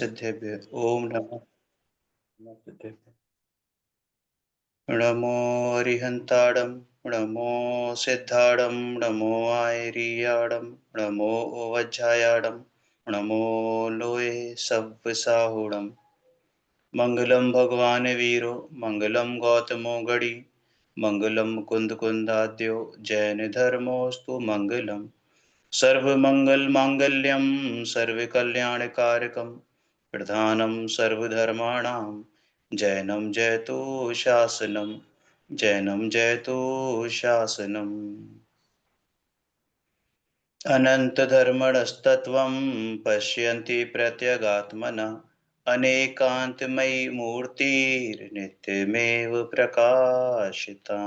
सिद्धेभ्य ओम नमः सिद्धेभ्य। नमो अरिहंताड़ं नमो सिद्धाड़ं नमो आयरियाड़ं नमो वज्रायाड़ं नमो लोये सव्यसाहुड़ं। मंगलम भगवान वीरो मंगलम गौतमो गणि मंगलम मुकुंद कुंदाद्यो जैन धर्मोस्तु मंगलम। सर्वमंगल मांगल्यम सर्वकल्याणकारकं प्रधानं सर्वधर्माणां जैनं जयतु शासनं जैनं जयतु शासनम्। अनन्तधर्मणस्तत्त्वं पश्यन्ति प्रत्यगात्मनः अनेकान्तमयी मूर्तिर्नित्यमेव प्रकाशिता।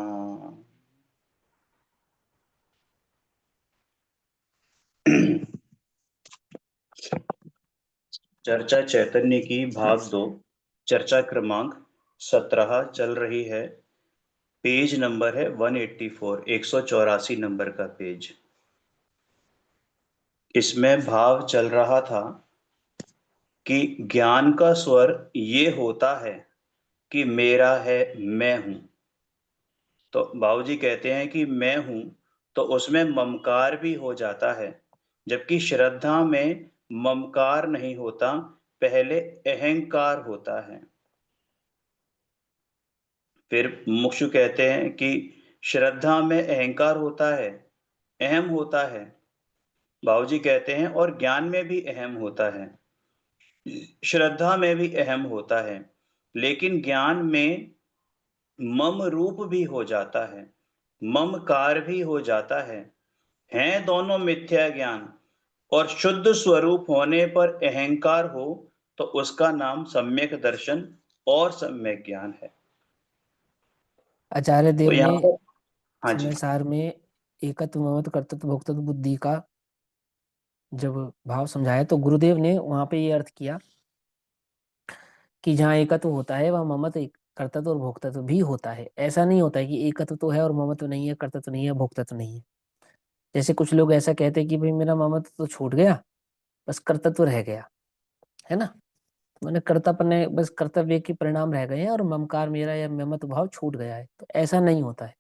चर्चा चैतन्य की भाग 2 चर्चा क्रमांक 17 चल रही है। पेज नंबर है 184 184 नंबर का पेज। इसमें भाव चल रहा था कि ज्ञान का स्वर ये होता है कि मेरा है, मैं हूं। तो बाबूजी कहते हैं कि मैं हूं, तो उसमें ममकार भी हो जाता है, जबकि श्रद्धा में ममकार नहीं होता, पहले अहंकार होता है। फिर मुक्षु कहते हैं कि श्रद्धा में अहंकार होता है, अहम होता है। बाबूजी कहते हैं और ज्ञान में भी अहम होता है, श्रद्धा में भी अहम होता है, लेकिन ज्ञान में मम रूप भी हो जाता है, ममकार भी हो जाता है। हैं दोनों मिथ्या ज्ञान, और शुद्ध स्वरूप होने पर अहंकार हो तो उसका नाम सम्यक दर्शन और सम्यक ज्ञान है। आचार्य तो देव ने यहाँ पर हाँ जी, समय सार में एकत्व ममत्व कर्तृत्व भोक्तृत्व बुद्धि का जब भाव समझाया तो गुरुदेव ने वहां पे ये अर्थ किया कि जहाँ एकत्व होता है वह ममत्व कर्तृत्व और भोक्तत्व भी होता है। ऐसा नहीं होता है कि एकत्व तो है और ममत्व नहीं है, कर्तृत्व नहीं है, भोक्तत्व नहीं है। जैसे कुछ लोग ऐसा कहते हैं कि भाई मेरा ममत्व तो छूट गया, बस कर्तव्य रह गया, है ना। मैंने कर्तव्य बस कर्तव्य के परिणाम रह गए हैं और ममकार मेरा या ममत्व भाव छूट गया है, तो ऐसा नहीं होता है।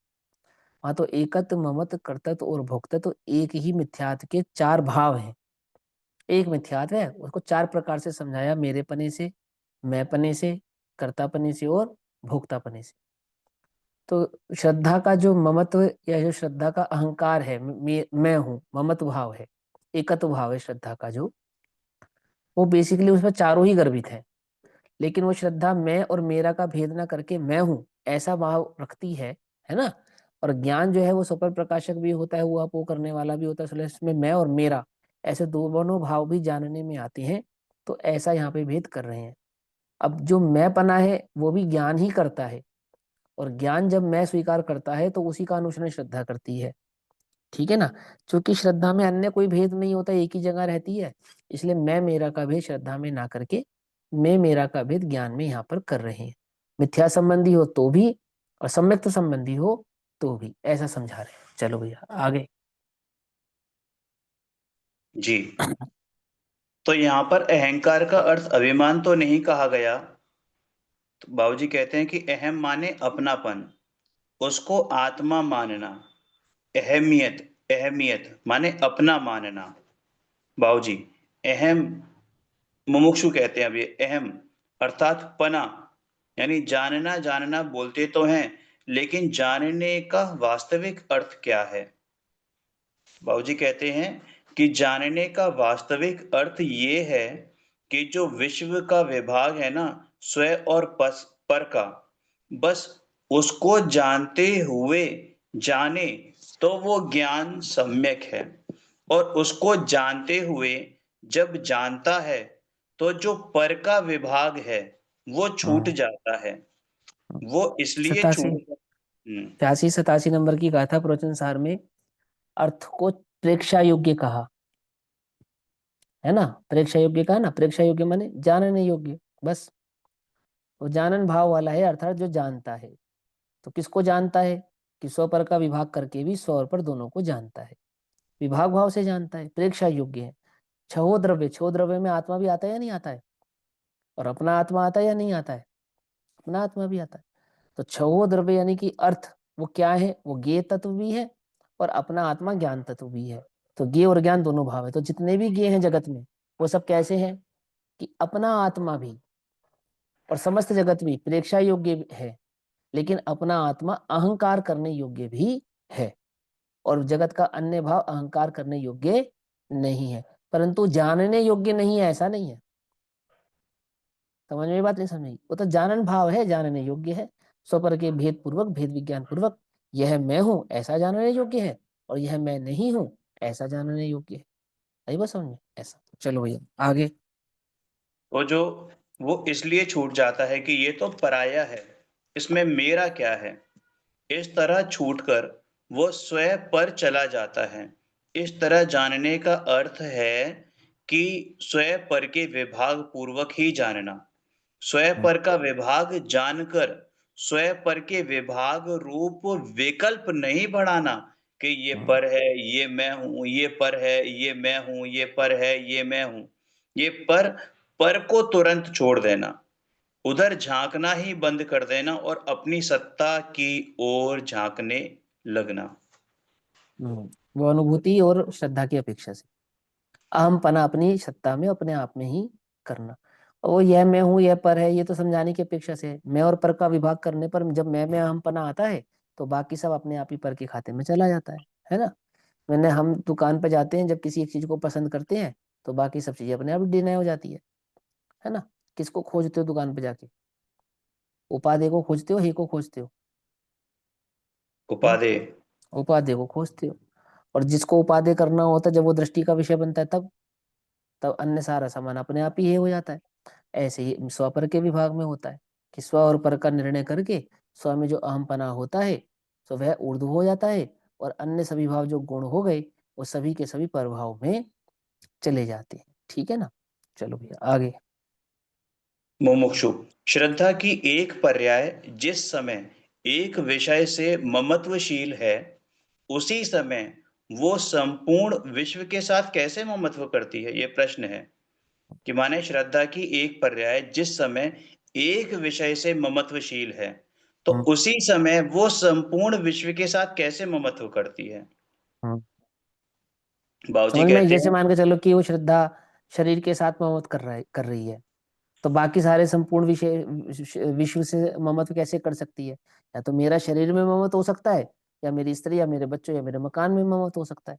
हाँ, तो एकत्व ममत्व कर्तव्य और भोक्तत्व तो एक ही मिथ्यात्व के चार भाव हैं। एक मिथ्यात्व है, उसको चार प्रकार से समझाया, मेरे पने से, मैं पने से, कर्तापने से और भोक्तापने से। तो श्रद्धा का जो ममत्व या जो श्रद्धा का अहंकार है, मैं हूं, ममत्व भाव है, एकत्व भाव है श्रद्धा का, जो वो बेसिकली उसमें चारों ही गर्भित है। लेकिन वो श्रद्धा मैं और मेरा का भेद ना करके मैं हूं ऐसा भाव रखती है ना। और ज्ञान जो है वो स्वपर प्रकाशक भी होता है, वो आप वो करने वाला भी होता है, इसलिए इसमें मैं और मेरा ऐसे दोनों भाव भी जानने में आते हैं। तो ऐसा यहाँ पे भेद कर रहे हैं। अब जो मैं पना है वो भी ज्ञान ही करता है, और ज्ञान जब मैं स्वीकार करता है तो उसी का अनुसरण श्रद्धा करती है। ठीक है ना। क्योंकि श्रद्धा में अन्य कोई भेद नहीं होता, एक ही जगह रहती है। इसलिए मैं मेरा का भेद श्रद्धा में ना करके मैं मेरा का भेद ज्ञान में यहाँ पर कर रहे हैं। मिथ्या संबंधी हो तो भी और सम्यक्त संबंधी हो तो भी, ऐसा समझा रहे हैं। चलो भैया आगे। जी। तो यहाँ पर अहंकार का अर्थ अभिमान तो नहीं कहा गया। तो बाबूजी कहते हैं कि अहम माने अपनापन, उसको आत्मा मानना। अहमियत, अहमियत माने अपना मानना। बाबूजी अहम, मुमुक्षु कहते हैं अभी अहम अर्थात पना, यानी जानना। जानना बोलते तो हैं, लेकिन जानने का वास्तविक अर्थ क्या है? बाबूजी कहते हैं कि जानने का वास्तविक अर्थ ये है कि जो विश्व का विभाग है ना, स्व और पर का, बस उसको जानते हुए जाने तो वो ज्ञान सम्यक है। और उसको जानते हुए जब जानता है तो जो पर का विभाग है वो छूट हाँ, जाता है। वो इसलिए छूट 87 हम्म, 87 नंबर की गाथा प्रवचन सार में अर्थ को प्रेक्षा योग्य कहा, है ना। प्रेक्षा योग्य कहा ना, प्रेक्षा योग्य माने जानने योग्य, बस। वो जानन भाव वाला है, अर्थात जो जानता है। तो किसको जानता है? कि स्व पर का विभाग करके भी स्व और पर दोनों को जानता है, विभाग भाव से जानता है, प्रेक्षा योग्य है। छहो द्रव्य, छहो द्रव्य में आत्मा भी आता है या नहीं आता है? और अपना आत्मा आता है या नहीं आता है? अपना आत्मा भी आता है। तो छहो द्रव्य यानी कि अर्थ वो क्या है? वो ज्ञेय तत्व भी है और अपना आत्मा ज्ञान तत्व भी है। तो ज्ञेय और ज्ञान दोनों भाव है। तो जितने भी ज्ञेय हैं जगत में वो सब कैसे हैं कि अपना आत्मा भी और समस्त जगत भी प्रेक्षा योग्य है, लेकिन अपना आत्मा अहंकार करने योग्य भी है। और जगत का अन्य भाव अहंकार करने योग्य नहीं है, परंतु जानने योग्य नहीं है, ऐसा नहीं है। समझ में बात नहीं समझी? वो तो जानन भाव है, जानने योग्य है। स्वपर के भेद पूर्वक, भेद विज्ञान पूर्वक यह मैं हूं ऐसा जानने योग्य है, और यह मैं नहीं हूं ऐसा जानने योग्य है। आई बात समझ में? ऐसा। चलो भैया आगे। वो इसलिए छूट जाता है कि ये तो पराया है, इसमें मेरा क्या है। इस तरह छूटकर वो स्वयं पर चला जाता है। इस तरह जानने का अर्थ है कि स्वयं पर के विभाग पूर्वक ही जानना। स्वयं हम्म, पर का विभाग जानकर स्वयं पर के विभाग रूप विकल्प नहीं बढ़ाना कि ये हम्म, पर है, ये मैं हूँ, ये पर है, ये मैं हूँ, ये पर है, ये मैं हूँ। ये पर को तुरंत छोड़ देना, उधर झांकना ही बंद कर देना और अपनी सत्ता की ओर झांकने लगना। वो अनुभूति और श्रद्धा की अपेक्षा से अहमपना अपनी सत्ता में अपने आप में ही करना। और वो यह मैं हूँ यह पर है ये तो समझाने की अपेक्षा से है। मैं और पर का विभाग करने पर जब मैं में अहमपना आता है तो बाकी सब अपने आप ही पर के खाते में चला जाता है ना? मैंने हम दुकान पे जाते हैं, जब किसी एक चीज को पसंद करते हैं तो बाकी सब चीजें अपने आप डिनाय हो जाती है ना? किसको खोजते हो दुकान पे जाके? उपाधि को खोजते हो, ही को खोजते हो? हम्म? उपादेय। उपाधि को खोजते हो। और जिसको उपाधि करना होता है जब वो दृष्टि का विषय बनता है तब तब अन्य सारा सामान अपने आप ही ये हो जाता है। ऐसे ही स्वपर के विभाग में होता है कि स्व और पर का निर्णय करके स्व में जो अहमपना होता है तो वह ऊर्ध्व हो जाता है, और अन्य सभी भाव जो गुण हो गए वो सभी के सभी प्रभाव में चले जाते हैं। ठीक है ना? चलो भैया आगे। मुमुक्षु श्रद्धा की एक पर्याय जिस समय एक विषय से ममत्वशील है, उसी समय वो संपूर्ण विश्व के साथ कैसे ममत्व करती है? ये प्रश्न है कि माने श्रद्धा की एक पर्याय जिस समय एक विषय से ममत्वशील है, तो हम्म, उसी समय वो संपूर्ण विश्व के साथ कैसे ममत्व करती है? हम्म। बाबूजी समझ में आई? कहते जैसे हैं। मान के चलो कि वो श्रद्धा शरीर के साथ ममत्व कर रही है, तो बाकी सारे संपूर्ण विषय विश्व से ममत्व कैसे कर सकती है? या तो मेरा शरीर में ममत्व हो सकता है, या मेरी स्त्री या मेरे बच्चों या मेरे मकान में ममत्व हो सकता है।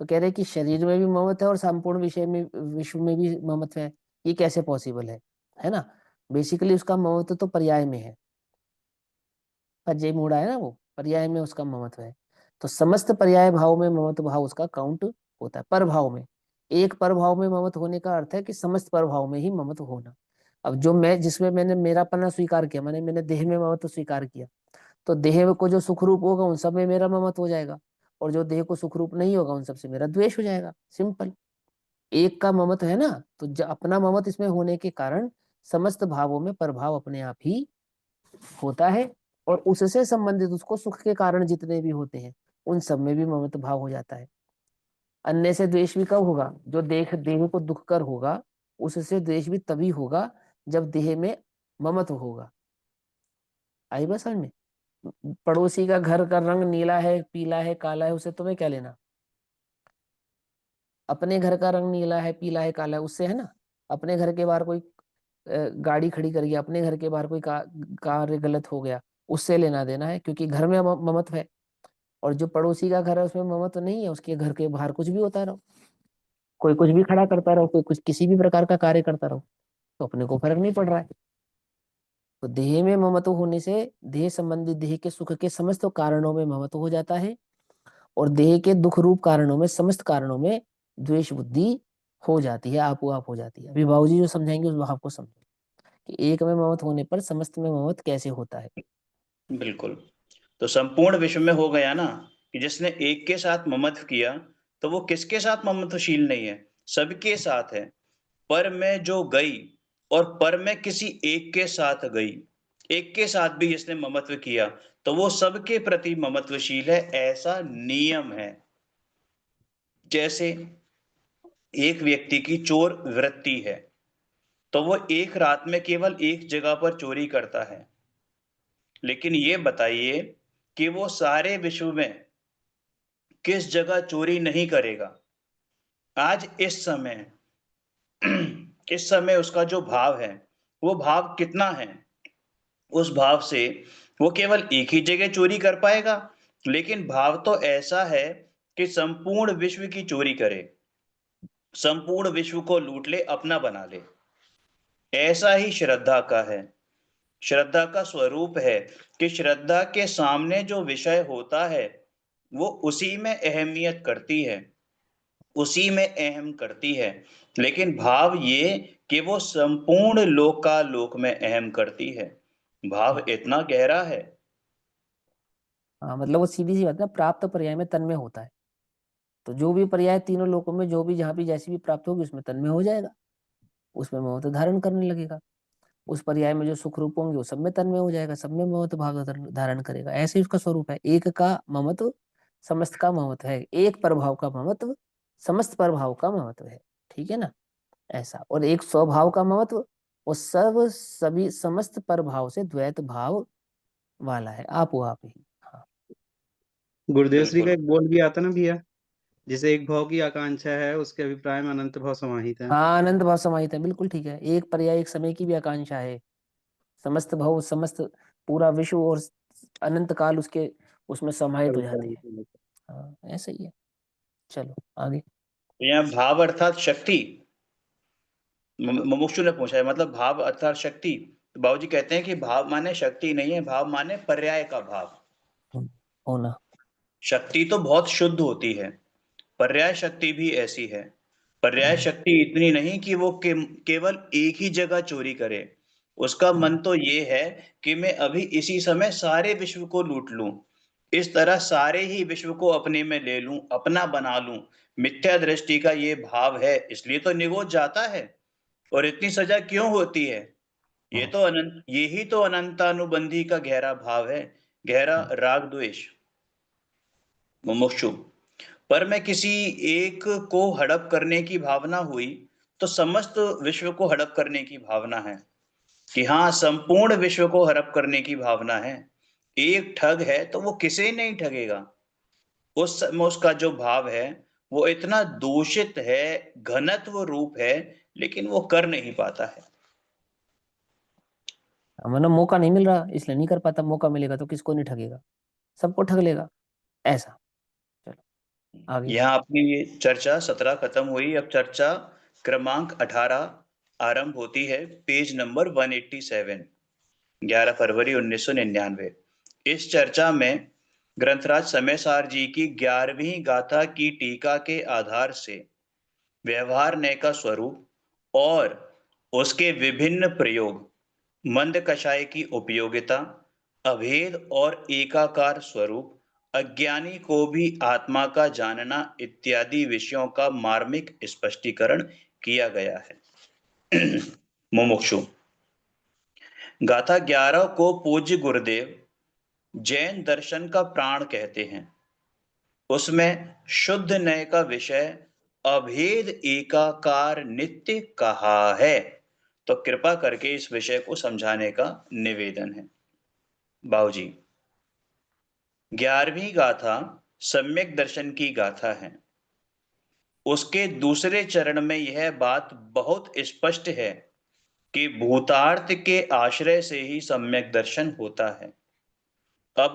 तो कह रहे हैं कि शरीर में भी ममत्व है और संपूर्ण विषय में विश्व में भी ममत्व है। ये कैसे पॉसिबल है ना? बेसिकली उसका ममत्व तो पर्याय में है। अजय मूड़ा है ना, वो पर्याय में उसका ममत्व है। तो समस्त पर्याय भाव में ममत्व भाव उसका काउंट होता है। पर भाव में, एक पर भाव में ममत्व होने का अर्थ है कि समस्त पर भाव में ही ममत्व होना। अब जो मैं जिसमें मैंने मेरापना स्वीकार किया, मैंने देह में ममत्व स्वीकार किया, तो देह को जो सुख रूप होगा उन सब में मेरा ममत्व हो जाएगा, और जो देह को सुख रूप नहीं होगा उन सब से मेरा द्वेष हो जाएगा। सिंपल। एक का ममत्व है ना, तो अपना ममत्व इसमें होने के कारण समस्त भावों में प्रभाव अपने आप ही होता है, और उससे संबंधित उसको सुख के कारण जितने भी होते हैं उन सब में भी ममत्व भाव हो जाता है। अन्य से द्वेष भी कब होगा? जो देह को दुख कर होगा, उससे द्वेष भी तभी होगा जब देह में ममत्व होगा। आई बात समझ में? पड़ोसी का घर का रंग नीला है, पीला है, काला है, उसे तुम्हें क्या लेना? अपने घर का रंग नीला है, पीला है, काला है, उससे है ना? अपने घर के बाहर कोई गाड़ी खड़ी कर गया, अपने घर के बाहर कोई कार्य गलत हो गया, उससे लेना देना है, क्योंकि घर में ममत्व है। और जो पड़ोसी का घर है उसमें ममत्व नहीं है, उसके घर के बाहर कुछ भी होता रहो, कोई कुछ भी खड़ा करता रहो, कोई कुछ किसी भी प्रकार का कार्य करता रहो, तो अपने को फर्क नहीं पड़ रहा है। तो देह में ममत्व होने से देह संबंधी देह के सुख के समस्त कारणों में ममत्व हो जाता है, और देह के दुख रूप कारणों में, समस्त कारणों में द्वेष बुद्धि हो जाती है, आपो आप हो जाती है। अभी बाबूजी जो समझाएंगे उस भाव को समझो कि एक में ममत्व होने पर समस्त में ममत्व कैसे होता है। बिल्कुल। तो संपूर्ण विश्व में हो गया ना कि जिसने एक के साथ ममत्व किया, तो वो किसके साथ ममत्वशील नहीं है? सबके साथ है। पर में जो गई और पर में किसी एक के साथ गई, एक के साथ भी जिसने ममत्व किया, तो वो सबके प्रति ममत्वशील है, ऐसा नियम है। जैसे एक व्यक्ति की चोर वृत्ति है, तो वो एक रात में केवल एक जगह पर चोरी करता है। लेकिन ये बताइए कि वो सारे विश्व में किस जगह चोरी नहीं करेगा? आज इस समय इस समय उसका जो भाव है, वो भाव कितना है? उस भाव से वो केवल एक ही जगह चोरी कर पाएगा, लेकिन भाव तो ऐसा है कि संपूर्ण विश्व की चोरी करे, संपूर्ण विश्व को लूट ले, अपना बना ले। ऐसा ही श्रद्धा का है। श्रद्धा का स्वरूप है कि श्रद्धा के सामने जो विषय होता है, वो उसी में अहमियत करती है, उसी में अहम करती है। लेकिन भाव ये कि वो संपूर्ण लोकालोक में अहम करती है। भाव इतना गहरा है। हाँ, मतलब वो सीधी सी बात है, प्राप्त पर्याय में तन्मय होता है। तो जो भी पर्याय तीनों लोकों में जो भी जहाँ भी जैसी भी प्राप्त होगी उसमें तन्मय हो जाएगा, उसमें ममत्व धारण करने लगेगा। उस पर्याय में जो सुख रूप होंगे वो सब में तन्मय हो जाएगा, सब में ममत्व भाव धारण करेगा। ऐसे ही उसका स्वरूप है, एक का ममत्व समस्त का ममत्व है, एक प्रभाव का ममत्व समस्त प्रभाव का ममत्व है। ठीक है ना? ऐसा। और एक स्वभाव का ममत्व वो सब सभी समस्त प्रभाव से द्वैत भाव वाला है, आप वो आप ही। हाँ। गुरुदेव श्री का बिल्कुल। एक बोल भी आता ना भैया, जिसे एक भाव की आकांक्षा है उसके अभिप्राय में अनंत भाव समाहित है। हाँ, आनंद भाव समाहित है, बिल्कुल ठीक है। एक पर्याय एक समय की भी आकांक्षा है, समस्त भाव समस्त पूरा विश्व और अनंत काल उसके उसमें समाहित हो जाते हैं। हाँ, ऐसा ही है। चलो आगे। तो यहाँ भाव अर्थात शक्ति, मुमुक्षु ने पूछा है, मतलब भाव अर्थात शक्ति। तो बाबूजी कहते हैं कि भाव माने शक्ति नहीं है, भाव माने पर्याय का भाव। होना। शक्ति तो बहुत शुद्ध होती है, पर्याय शक्ति भी ऐसी है। पर्याय शक्ति इतनी नहीं कि वो केवल एक ही जगह चोरी करे। उसका मन तो ये है कि मैं अभी इसी समय सारे विश्व को लूट लूं, इस तरह सारे ही विश्व को अपने में ले लूं, अपना बना लूं। मिथ्या दृष्टि का ये भाव है, इसलिए तो निगोच जाता है। और इतनी सजा क्यों होती है? ये तो अनंत, यही तो अनंतानुबंधी का गहरा भाव है, गहरा राग द्वेष। मुमुक्षु, पर मैं किसी एक को हड़प करने की भावना हुई तो समस्त विश्व को हड़प करने की भावना है। कि हाँ, संपूर्ण विश्व को हड़प करने की भावना है। एक ठग है तो वो किसे नहीं ठगेगा। उस समय उसका जो भाव है वो इतना दूषित है, घनत्व रूप है, लेकिन वो कर नहीं पाता है। मतलब मौका नहीं मिल रहा इसलिए नहीं कर पाता, मौका मिलेगा तो किसको नहीं ठगेगा, सबको ठग लेगा। ऐसा। चलो आगे। यहाँ अपनी ये चर्चा 17 खत्म हुई, अब चर्चा क्रमांक 18 आरंभ होती है, पेज नंबर 187, 11 फरवरी 1999। इस चर्चा में ग्रंथराज समयसार जी की 11वीं गाथा की टीका के आधार से व्यवहार नय का स्वरूप और उसके विभिन्न प्रयोग, मंद कषाय की उपयोगिता, अभेद और एकाकार स्वरूप, अज्ञानी को भी आत्मा का जानना इत्यादि विषयों का मार्मिक स्पष्टीकरण किया गया है। मुमुक्षु, गाथा 11 को पूज्य गुरुदेव जैन दर्शन का प्राण कहते हैं। उसमें शुद्ध नय का विषय अभेद एकाकार नित्य कहा है। तो कृपा करके इस विषय को समझाने का निवेदन है। बाबूजी, 11वीं गाथा सम्यक दर्शन की गाथा है। उसके दूसरे चरण में यह बात बहुत स्पष्ट है कि भूतार्थ के आश्रय से ही सम्यक दर्शन होता है। अब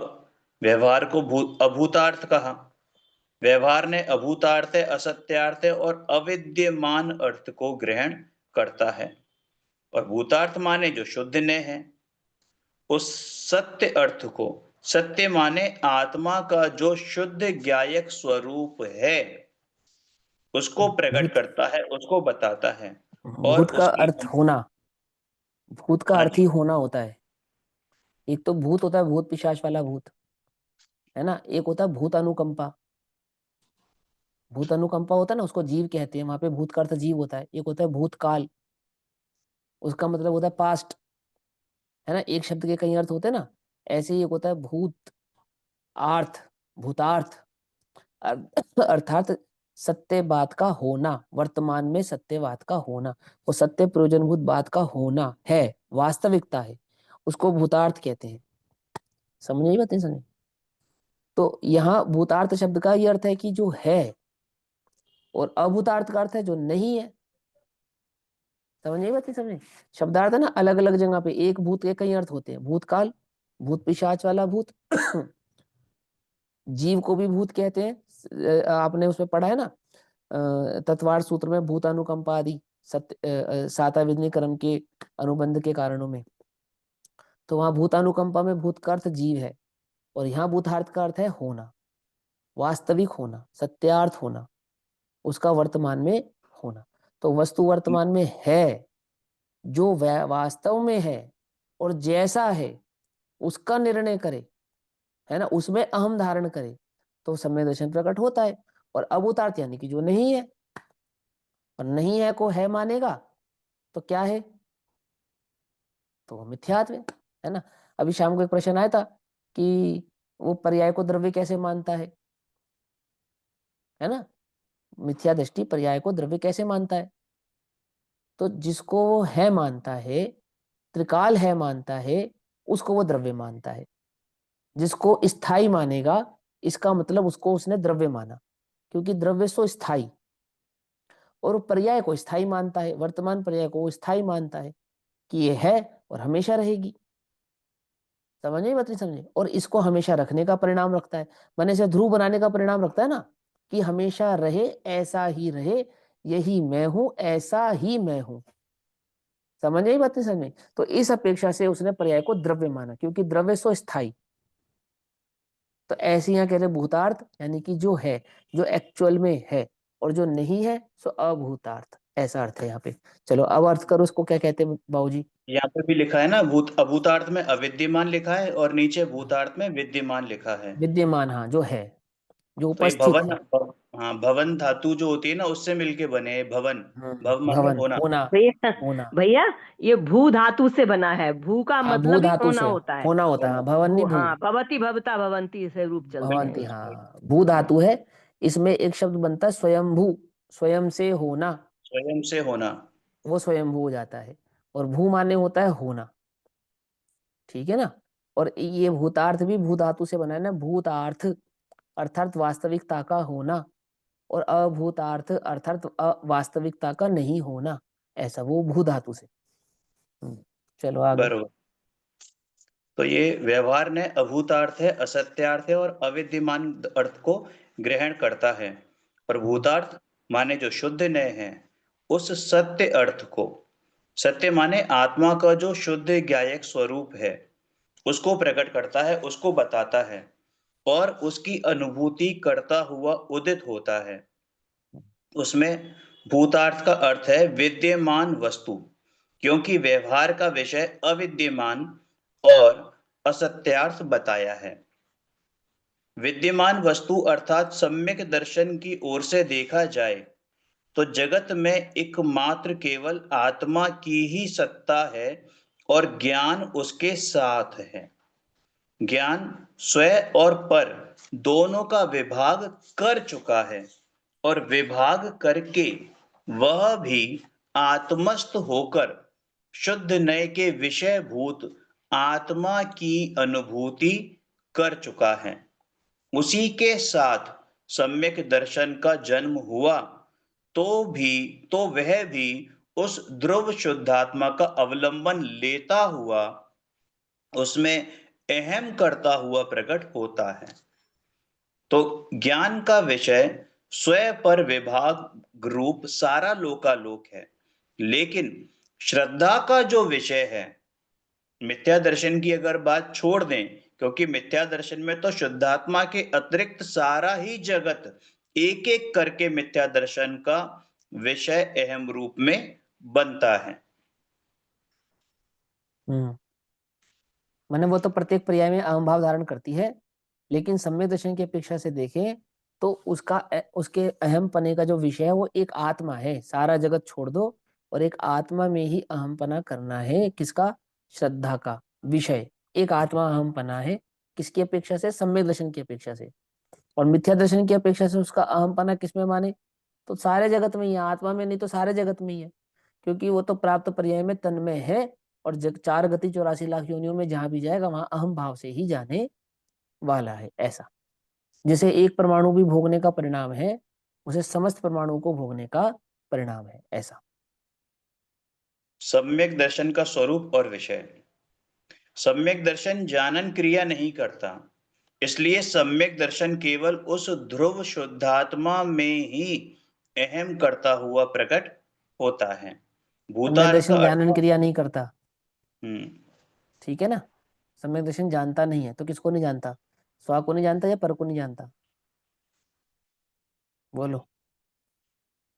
व्यवहार को अभूतार्थ कहा। व्यवहार ने अभूतार्थ, असत्यार्थ और अविद्यमान अर्थ को ग्रहण करता है, और भूतार्थ माने जो शुद्ध ने है। उस सत्य अर्थ को, सत्य माने आत्मा का जो शुद्ध ज्ञायक स्वरूप है, उसको प्रकट भूत। करता है, उसको बताता है। और भूत का उसकी अर्थ होना, भूत का हाँ अर्थ ही जी, होना होता है। एक तो भूत होता है भूत पिशाच वाला भूत, है ना। एक होता है भूत अनुकंपा। भूत अनुकंपा होता है ना, उसको जीव कहते हैं, वहां पे भूत का अर्थ जीव होता है। एक होता है भूतकाल, उसका मतलब होता है पास्ट, है ना। एक शब्द के कई अर्थ होते हैं ना, ऐसे ही एक होता है भूत आर्थ, भूतार्थ। अर्थात सत्य बात का होना, वर्तमान में सत्य बात का होना, वो सत्य प्रयोजनभूत बात का होना है, वास्तविकता है, उसको भूतार्थ कहते हैं। समझ नहीं बात, नहीं समझे? तो यहाँ भूतार्थ शब्द का ये अर्थ है कि जो है, और अभूतार्थ का अर्थ है जो नहीं है। समझ नहीं बात, नहीं समझे? शब्दार्थ है ना, अलग अलग जगह पे एक भूत के कई अर्थ होते हैं। भूतकाल, भूत पिशाच वाला भूत जीव को भी भूत कहते हैं, आपने उसमें पढ़ा है ना, तत्वार सूत्र में भूतानुकंपा आदि सत्य साताविधि क्रम के अनुबंध के कारणों में। तो वहां भूतानुकंपा में भूत का अर्थ जीव है, और यहाँ भूतार्थ का अर्थ है होना, वास्तविक होना, सत्यार्थ होना, उसका वर्तमान में होना। तो वस्तु वर्तमान में है, जो वास्तव में है और जैसा है उसका निर्णय करे, है ना, उसमें अहम धारण करे, तो सम्यक दर्शन प्रकट होता है। और अभूतार्थ यानी कि जो नहीं है, और नहीं है को है मानेगा तो क्या है, तो वो मिथ्यात्व है ना। अभी शाम को एक प्रश्न आया था कि वो पर्याय को द्रव्य कैसे मानता है ना, मिथ्या दृष्टि पर्याय को द्रव्य कैसे मानता है। तो जिसको वो है मानता है, त्रिकाल है मानता है, उसको वो द्रव्य मानता है। जिसको स्थाई मानेगा, इसका मतलब उसको उसने द्रव्य माना, क्योंकि द्रव्य सो स्थाई, और पर्याय को स्थाई मानता है, वर्तमान पर्याय को वो स्थाई मानता है कि ये है और हमेशा रहेगी। समझ नहीं, बात नहीं समझे? और इसको हमेशा रखने का परिणाम रखता है, मैंने इसे ध्रुव बनाने का परिणाम रखता है ना, कि हमेशा रहे, ऐसा ही रहे, यही मैं हूं, ऐसा ही मैं हूं। समझ नहीं, बात नहीं समझ? तो इस अपेक्षा से उसने पर्याय को द्रव्य माना, क्योंकि द्रव्य सो स्थाई। तो ऐसे यहाँ कह रहे भूतार्थ यानी कि जो है, जो एक्चुअल में है, और जो नहीं है सो अभूतार्थ, ऐसा अर्थ है यहाँ पे। चलो अब अर्थ करो उसको, क्या कहते हैं बाबूजी? यहाँ पे भी लिखा है ना, भूत अभूतार्थ में अविद्यमान लिखा है और नीचे भूतार्थ में विद्यमान लिखा है। विद्यमान, हाँ, जो है, जो तो ये उपस्थित है। हाँ, भवन धातु जो होती है ना, उससे मिलके बने हैं भवन। भव माने भवन, होना। होना, भैया, होना। भैया, ये भू धातु से बना है। भू का हाँ, भू मतलब ही धातु होना से होता है। होना होता है, हाँ, भवन नहीं भू, भू। हाँ, भवती भवता भवंती से रूप चलते हैं भवंती, इसके। हाँ, भू धातु है। इसमें एक शब्द बनता है स्वयंभू, स्वयं से होना, स्वयं से होना। वो स्वयंभू हो जाता है। और भू माने होता है होना, ठीक है ना। और ये भूतार्थ भी भू धातु से बना है ना, भूतार्थ अर्थात वास्तविकता का होना, और अभूतार्थ अर्थात वास्तविकता का नहीं होना, ऐसा वो भू धातु से। चलो आगे। बरोबर। तो ये व्यवहार ने अभूतार्थ है, असत्यार्थ है और अविद्यमान अर्थ को ग्रहण करता है, और भूतार्थ माने जो शुद्ध नय है, उस सत्य अर्थ को, सत्य माने आत्मा का जो शुद्ध ज्ञायक स्वरूप है, उसको प्रकट करता है, उसको बताता है, और उसकी अनुभूति करता हुआ उदित होता है। उसमें भूतार्थ का अर्थ है विद्यमान वस्तु, क्योंकि व्यवहार का विषय अविद्यमान और असत्यार्थ बताया है। विद्यमान वस्तु अर्थात सम्यक दर्शन की ओर से देखा जाए तो जगत में एकमात्र केवल आत्मा की ही सत्ता है, और ज्ञान उसके साथ है। ज्ञान स्वयं और पर दोनों का विभाग कर चुका है, और विभाग करके वह भी आत्मस्थ होकर शुद्ध नय के विषय भूत आत्मा की अनुभूति कर चुका है। उसी के साथ सम्यक दर्शन का जन्म हुआ, तो वह भी उस ध्रुव शुद्धात्मा का अवलंबन लेता हुआ उसमें अहम करता हुआ प्रकट होता है। तो ज्ञान का विषय स्वयं पर विभाग रूप सारा लोकालोक है, लेकिन श्रद्धा का जो विषय है, मिथ्या दर्शन की अगर बात छोड़ दें, क्योंकि मिथ्या दर्शन में तो शुद्धात्मा के अतिरिक्त सारा ही जगत एक एक करके मिथ्या दर्शन का विषय अहम रूप में बनता है। मैंने वो तो प्रत्येक पर्याय में अहम भाव धारण करती है, लेकिन सम्यक दर्शन की अपेक्षा से देखें तो उसके अहम पने का जो विषय है वो एक आत्मा है। सारा जगत छोड़ दो और एक आत्मा में ही अहम पना करना है। किसका? श्रद्धा का विषय एक आत्मा अहम पना है। किसकी अपेक्षा से? सम्यक दर्शन की अपेक्षा से। और मिथ्या दर्शन की अपेक्षा से उसका अहम पना किसमें माने? तो सारे जगत में ही है, आत्मा में नहीं तो सारे जगत में ही है, क्योंकि वो तो प्राप्त पर्याय में तन्मय है, और जग 4 गति 84 लाख योनियों में जहां भी जाएगा वहां अहम भाव से ही जाने वाला है। ऐसा जैसे एक परमाणु भी भोगने का परिणाम है, उसे समस्त परमाणु को भोगने का परिणाम है। ऐसा सम्यक दर्शन का स्वरूप और विषय। सम्यक दर्शन जानन क्रिया नहीं करता, इसलिए सम्यक दर्शन केवल उस ध्रुव शुद्धात्मा में ही अहम करता हुआ प्रकट होता है। सम्यक भूतार्थ का दर्शन जानन अर्थ। क्रिया नहीं करता, हम्म ठीक है ना। सम्यक दर्शन जानता नहीं है, तो किसको नहीं जानता? स्व को नहीं जानता या पर को नहीं जानता? बोलो।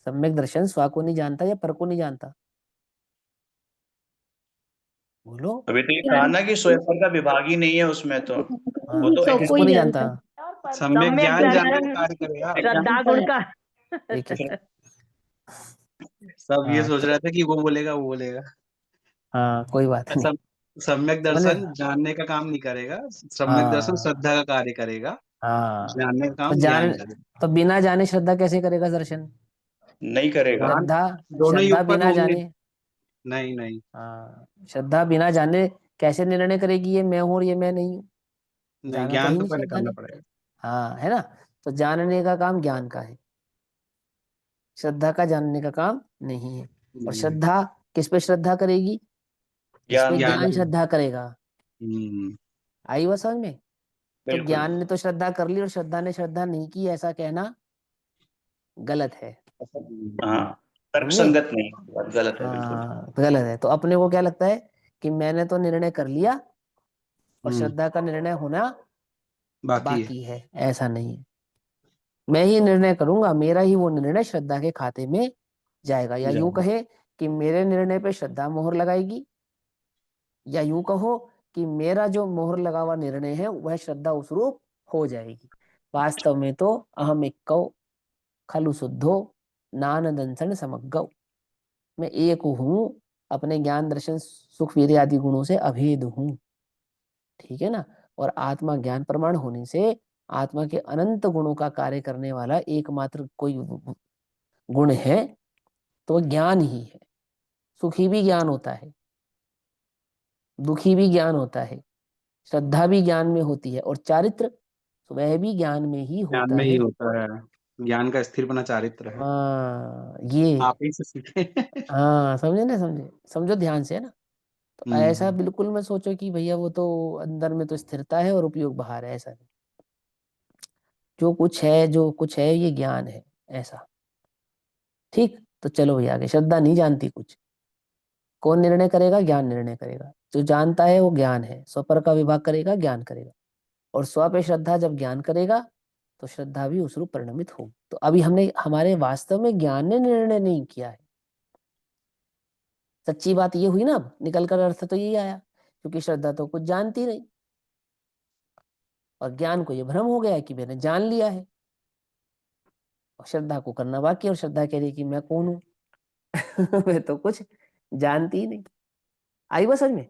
सम्यक दर्शन स्व को नहीं जानता या पर को नहीं जानता? बोलो। अभी तो ये कहा ना कि स्वयं का विभाग ही नहीं है उसमें, तो वो हाँ, तो तो किसको नहीं जानता? सम्यक सम्यक ज्ञान जानने दर्शन का कार्य करेगा। श्रद्धा गुण का एक एक सब ये हाँ सोच रहे थे कि वो बोलेगा वो बोलेगा। हाँ, कोई बात नहीं। सम्यक समझ रहे? दर्शन जानने का काम नहीं करेगा, सम्यक दर्शन हाँ श्रद्धा का कार्य करेगा, हाँ, जानने का तो काम ज्ञान करेगा। तो बिना जाने श्रद्धा कैसे करेगा दर्शन? नहीं करेगा। ज्ञान श्रद्धा, दोनों ही श्रद्धा उत्पन्न बिना होंगे। जाने, नहीं नहीं, हाँ, श्रद्धा बिना जाने कैसे निर्णय करेगी ये मैं हूं और ये मैं नहीं हूँ? नहीं जाना तो ज्ञान ही तो नहीं पहले श्रद्धा करना ने। पड़ेगा। हाँ, है ना। तो जानने का काम ज्ञान का है, श्रद्धा का जानने का काम नहीं है। और हम्म, श्रद्धा किस पे श्रद्धा करेगी? जिस पे ज्ञान ज्ञान ज्ञान पे। श्रद्धा करेगा। हम्म, आई वो समझ में? तो बिल्कुल। ज्ञान ने तो श्रद्धा कर ली और श्रद्धा ने श्रद्धा नहीं की, ऐसा कहना गलत है। हाँ, तर्क समझे? संगत नहीं, बात गलत है बिल्कुल। हाँ, तो गलत है। तो अपने को क्या लगता है कि मैंने तो निर्णय कर लिया और हम्म, श्रद्धा का निर्णय होना बाकी है। बाकी है। ऐसा नहीं है। मैं ही निर्णय करूंगा, मेरा ही वो निर्णय श्रद्धा के खाते में जाएगा, या यूं जाएगा। कहे कि मेरे निर्णय पे श्रद्धा मोहर लगाएगी, या यूं कहो कि मेरा जो मोहर लगा हुआ निर्णय है वह श्रद्धा उसरूप हो जाएगी। वास्तव में तो अहम इक्कौ खलु शुद्धो नान दंसन समग्गौ, मैं एक हूं, अपने ज्ञान दर्शन सुख वीर्य आदि गुणों से अभेद हूं, ठीक है ना। और आत्मा ज्ञान प्रमाण होने से आत्मा के अनंत गुणों का कार्य करने वाला एकमात्र कोई गुण है, तो ज्ञान ही है। सुखी भी ज्ञान होता है, दुखी भी ज्ञान होता है, श्रद्धा भी ज्ञान में होती है, और चारित्र वह भी ज्ञान में ही ज्ञान होता में ही है। होता है। ज्ञान का स्थिरपना चारित्र है। हाँ ये, आप ही से सीखे। हाँ समझे ना, समझे, समझो ध्यान से, है ना। तो ऐसा हम्म, बिल्कुल मत सोचो कि भैया वो तो अंदर में तो स्थिरता है और उपयोग बाहर है, ऐसा नहीं। जो कुछ है ये ज्ञान है। ऐसा, ठीक। तो चलो भैया आगे। श्रद्धा नहीं जानती कुछ, कौन निर्णय करेगा? ज्ञान निर्णय करेगा। जो जानता है वो ज्ञान है, स्वपर का विभाग करेगा, ज्ञान करेगा। और स्व पे श्रद्धा जब ज्ञान करेगा तो श्रद्धा भी उस रूप परिणमित होगी। तो अभी हमने हमारे वास्तव में ज्ञान ने निर्णय नहीं किया है। सच्ची बात ये हुई ना, अब निकल कर अर्थ तो यही आया, क्योंकि श्रद्धा तो कुछ जानती नहीं, और ज्ञान को ये भ्रम हो गया है कि मैंने जान लिया है, और श्रद्धा को करना बाकी है, और श्रद्धा कह रही है कि मैं कौन हूं मैं तो कुछ जानती ही नहीं। आई बस समझ में?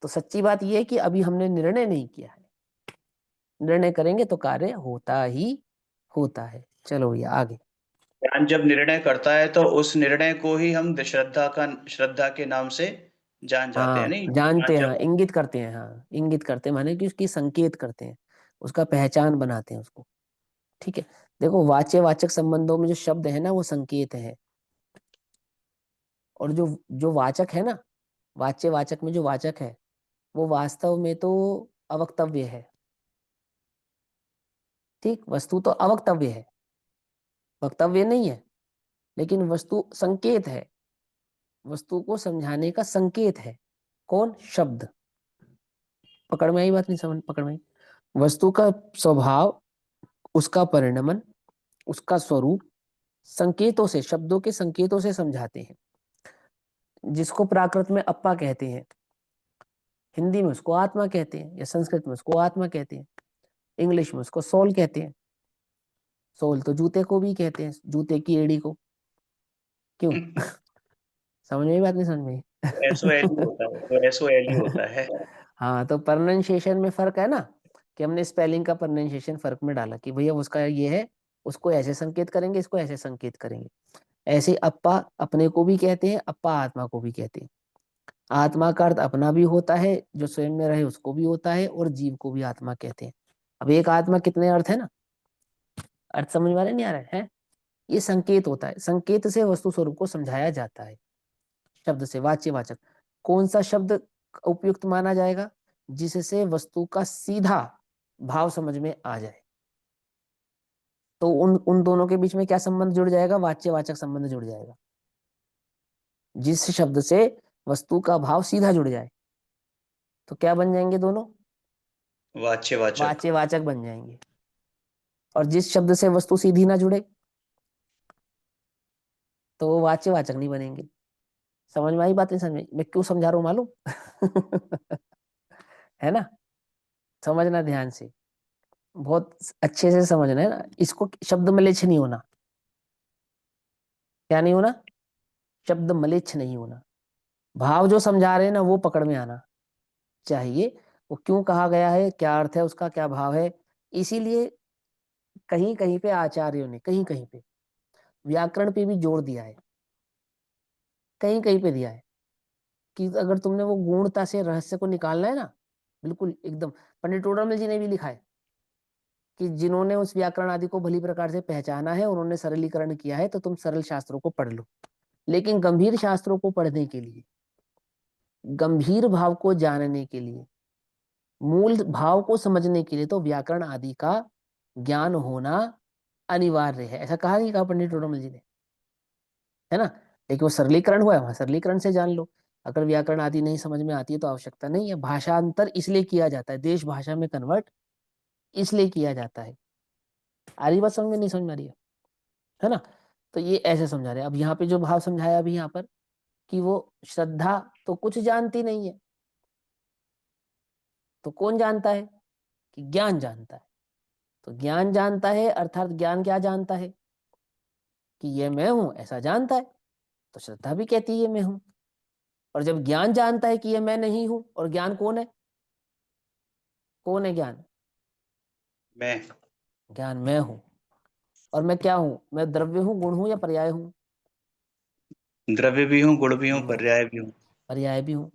तो सच्ची बात यह है कि अभी हमने निर्णय नहीं किया है, निर्णय करेंगे तो कार्य होता ही होता है। चलो भैया आगे। ज्ञान जब निर्णय करता है तो उस निर्णय को ही हम श्रद्धा के नाम से जान जाते हैं, हाँ नहीं? जानते ज्ञान हैं, हाँ, जब इंगित करते हैं, हाँ इंगित करते हैं माने कि उसकी संकेत करते हैं, उसका पहचान बनाते हैं उसको, ठीक है। देखो वाच्य वाचक संबंधों में जो शब्द है ना वो संकेत है, और जो जो वाचक है ना, वाच्य वाचक में जो वाचक है वो वास्तव में तो अवक्तव्य है, ठीक। वस्तु तो अवक्तव्य है, वक्तव्य नहीं है, लेकिन वस्तु संकेत है, वस्तु को समझाने का संकेत है। कौन? शब्द। पकड़ में आई बात? नहीं समझ पकड़ में आई? वस्तु का स्वभाव, उसका परिणमन, उसका स्वरूप संकेतों से, शब्दों के संकेतों से समझाते हैं, जिसको प्राकृत में अप्पा कहते हैं, हिंदी में उसको आत्मा कहते हैं, या संस्कृत में उसको आत्मा कहते हैं, इंग्लिश में उसको सोल कहते हैं। सोल तो जूते को भी कहते हैं, जूते की एड़ी को। क्यों? समझ में आई बात? नहीं समझ में एसओ एल ही आई? होता है, तो एसओ एल ही होता है। हाँ, तो प्रोनाउंसिएशन में फर्क है ना, कि हमने स्पेलिंग का प्रोनाउंसिएशन फर्क में डाला कि भैया उसका ये है उसको ऐसे संकेत करेंगे, इसको ऐसे संकेत करेंगे। ऐसे अप्पा अपने को भी कहते हैं, अप्पा आत्मा को भी कहते हैं। आत्मा का अर्थ अपना भी होता है, जो स्वयं में रहे उसको भी होता है, और जीव को भी आत्मा कहते हैं। अब एक आत्मा कितने अर्थ है ना, अर्थ समझ में आ रहा है नहीं आ रहा है? ये संकेत होता है, संकेत से वस्तु स्वरूप को समझाया जाता है, शब्द से, वाच्यवाचक। कौन सा शब्द उपयुक्त माना जाएगा? जिससे वस्तु का सीधा भाव समझ में आ जाए। तो उन उन दोनों के बीच में क्या संबंध जुड़ जाएगा? वाच्यवाचक संबंध जुड़ जाएगा। जिस शब्द से वस्तु का भाव सीधा जुड़ जाए तो क्या बन जाएंगे दोनों? वाच्यवाचक। वाच्यवाचक बन जाएंगे। और जिस शब्द से वस्तु सीधी ना जुड़े तो वो वाच्यवाचक नहीं बनेंगे। समझ में आई बात? नहीं समझ में? मैं क्यों समझा रहा हूँ मालूम? है ना? समझना ध्यान से, बहुत अच्छे से समझना है ना इसको। शब्द मलेच्छ नहीं होना। क्या नहीं होना? शब्द मलेच्छ नहीं होना। भाव जो समझा रहे हैं ना वो पकड़ में आना चाहिए। वो क्यों कहा गया है, क्या अर्थ है उसका, क्या भाव है। इसीलिए कहीं कहीं पे आचार्यों ने कहीं कहीं पे व्याकरण पे भी जोर दिया है, कहीं कहीं पे दिया है कि अगर तुमने वो गूढ़ता से रहस्य को निकालना है ना, बिल्कुल एकदम। पंडित टोडरमल जी ने भी लिखा है कि जिन्होंने उस व्याकरण आदि को भली प्रकार से पहचाना है, उन्होंने सरलीकरण किया है, तो तुम सरल शास्त्रों को पढ़ लो। लेकिन गंभीर शास्त्रों को पढ़ने के लिए, गंभीर भाव को जानने के लिए, मूल भाव को समझने के लिए तो व्याकरण आदि का ज्ञान होना अनिवार्य है। ऐसा कहा नहीं, कहा पंडित टोडरमल जी ने, है ना? लेकिन वो सरलीकरण हुआ है, वहां सरलीकरण से जान लो। अगर व्याकरण आदि नहीं समझ में आती है तो आवश्यकता नहीं है। भाषांतर इसलिए किया जाता है, देश भाषा में कन्वर्ट इसलिए किया जाता है। आ रही बात समझ में? नहीं समझ में आ रही है ना? तो ये ऐसे समझा रहे हैं। अब यहाँ पे जो भाव समझाया अभी यहाँ पर कि वो श्रद्धा तो कुछ जानती नहीं है, तो कौन जानता है? कि ज्ञान जानता है। तो ज्ञान जानता है अर्थात ज्ञान क्या जानता है? कि ये मैं हूं ऐसा जानता है। तो श्रद्धा भी कहती है ये मैं हूं। और जब ज्ञान जानता है कि ये मैं नहीं हूं, और ज्ञान कौन है? कौन है ज्ञान? मैं। ज्ञान मैं हूं। और मैं क्या हूं? मैं द्रव्य हूं, गुण हूं, या पर्याय हूं? द्रव्य भी हूँ, गुण भी हूँ, पर्याय भी हूँ। पर्याय भी हूं।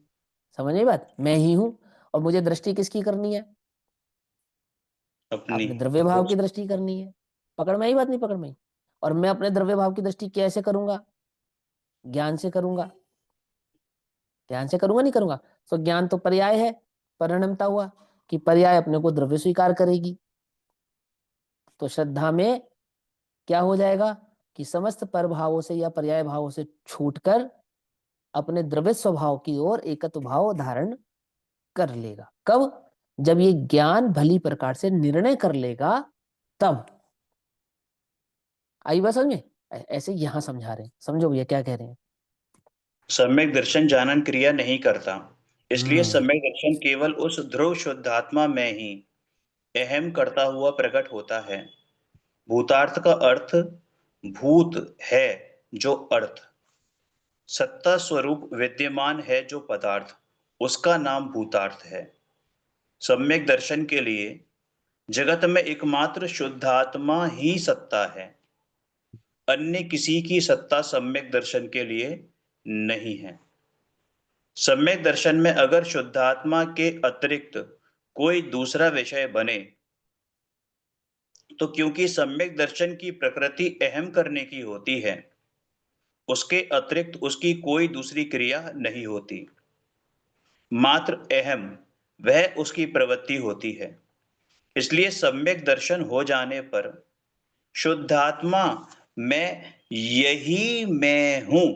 समझ आई बात? मैं ही हूं। और मुझे दृष्टि किसकी करनी है? अपनी। अपने द्रव्य भाव की दृष्टि करनी है। पकड़ में आई बात? नहीं पकड़ में आई? और मैं अपने द्रव्य भाव की दृष्टि कैसे करूंगा? ज्ञान से करूंगा। ध्यान से करूंगा, नहीं करूंगा? तो ज्ञान तो पर्याय है, परिणमता हुआ कि पर्याय अपने को द्रव्य स्वीकार करेगी। तो श्रद्धा में क्या हो जाएगा कि समस्त परभावों से या पर्याय भावों से छूटकर अपने द्रव्य स्वभाव की ओर एकत्व भाव धारण कर लेगा। कब? जब ये ज्ञान भली प्रकार से निर्णय कर लेगा तब। आई बात समझ में? ऐसे यहां समझा रहे हैं, समझो भैया क्या कह रहे हैं। सम्यक दर्शन जानन क्रिया नहीं करता, इसलिए हम्म सम्यक दर्शन केवल उस ध्रुव शुद्धात्मा में ही अहम करता हुआ प्रकट होता है। भूतार्थ का अर्थ भूत है जो अर्थ, सत्ता स्वरूप विद्यमान है जो पदार्थ, उसका नाम भूतार्थ है। सम्यक दर्शन के लिए जगत में एकमात्र शुद्धात्मा ही सत्ता है। अन्य किसी की सत्ता सम्यक दर्शन के लिए नहीं है। सम्यक दर्शन में अगर शुद्धात्मा के अतिरिक्त कोई दूसरा विषय बने तो क्योंकि सम्यक दर्शन की प्रकृति अहम करने की होती है, उसके अतिरिक्त उसकी कोई दूसरी क्रिया नहीं होती। मात्र अहम वह उसकी प्रवृत्ति होती है। इसलिए सम्यक दर्शन हो जाने पर शुद्धात्मा मैं यही मैं हूं,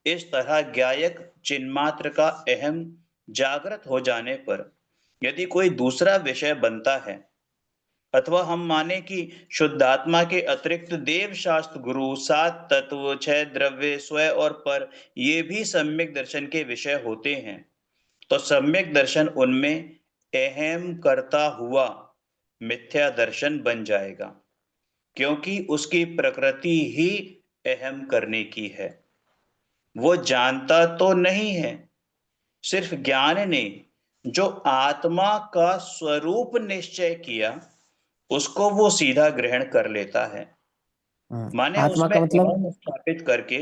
इस तरह ज्ञायक चिन्मात्र का अहम जागृत हो जाने पर यदि कोई दूसरा विषय बनता है, अथवा हम माने कि शुद्धात्मा के अतिरिक्त देव शास्त्र गुरु, सात तत्व, छह द्रव्य, स्वय और पर ये भी सम्यक दर्शन के विषय होते हैं, तो सम्यक दर्शन उनमें अहम करता हुआ मिथ्या दर्शन बन जाएगा, क्योंकि उसकी प्रकृति ही अहम करने की है। वो जानता तो नहीं है, सिर्फ ज्ञान ने जो आत्मा का स्वरूप निश्चय किया उसको वो सीधा ग्रहण कर लेता है। माने आत्मा उसमें का मतलब, अहम स्थापित करके,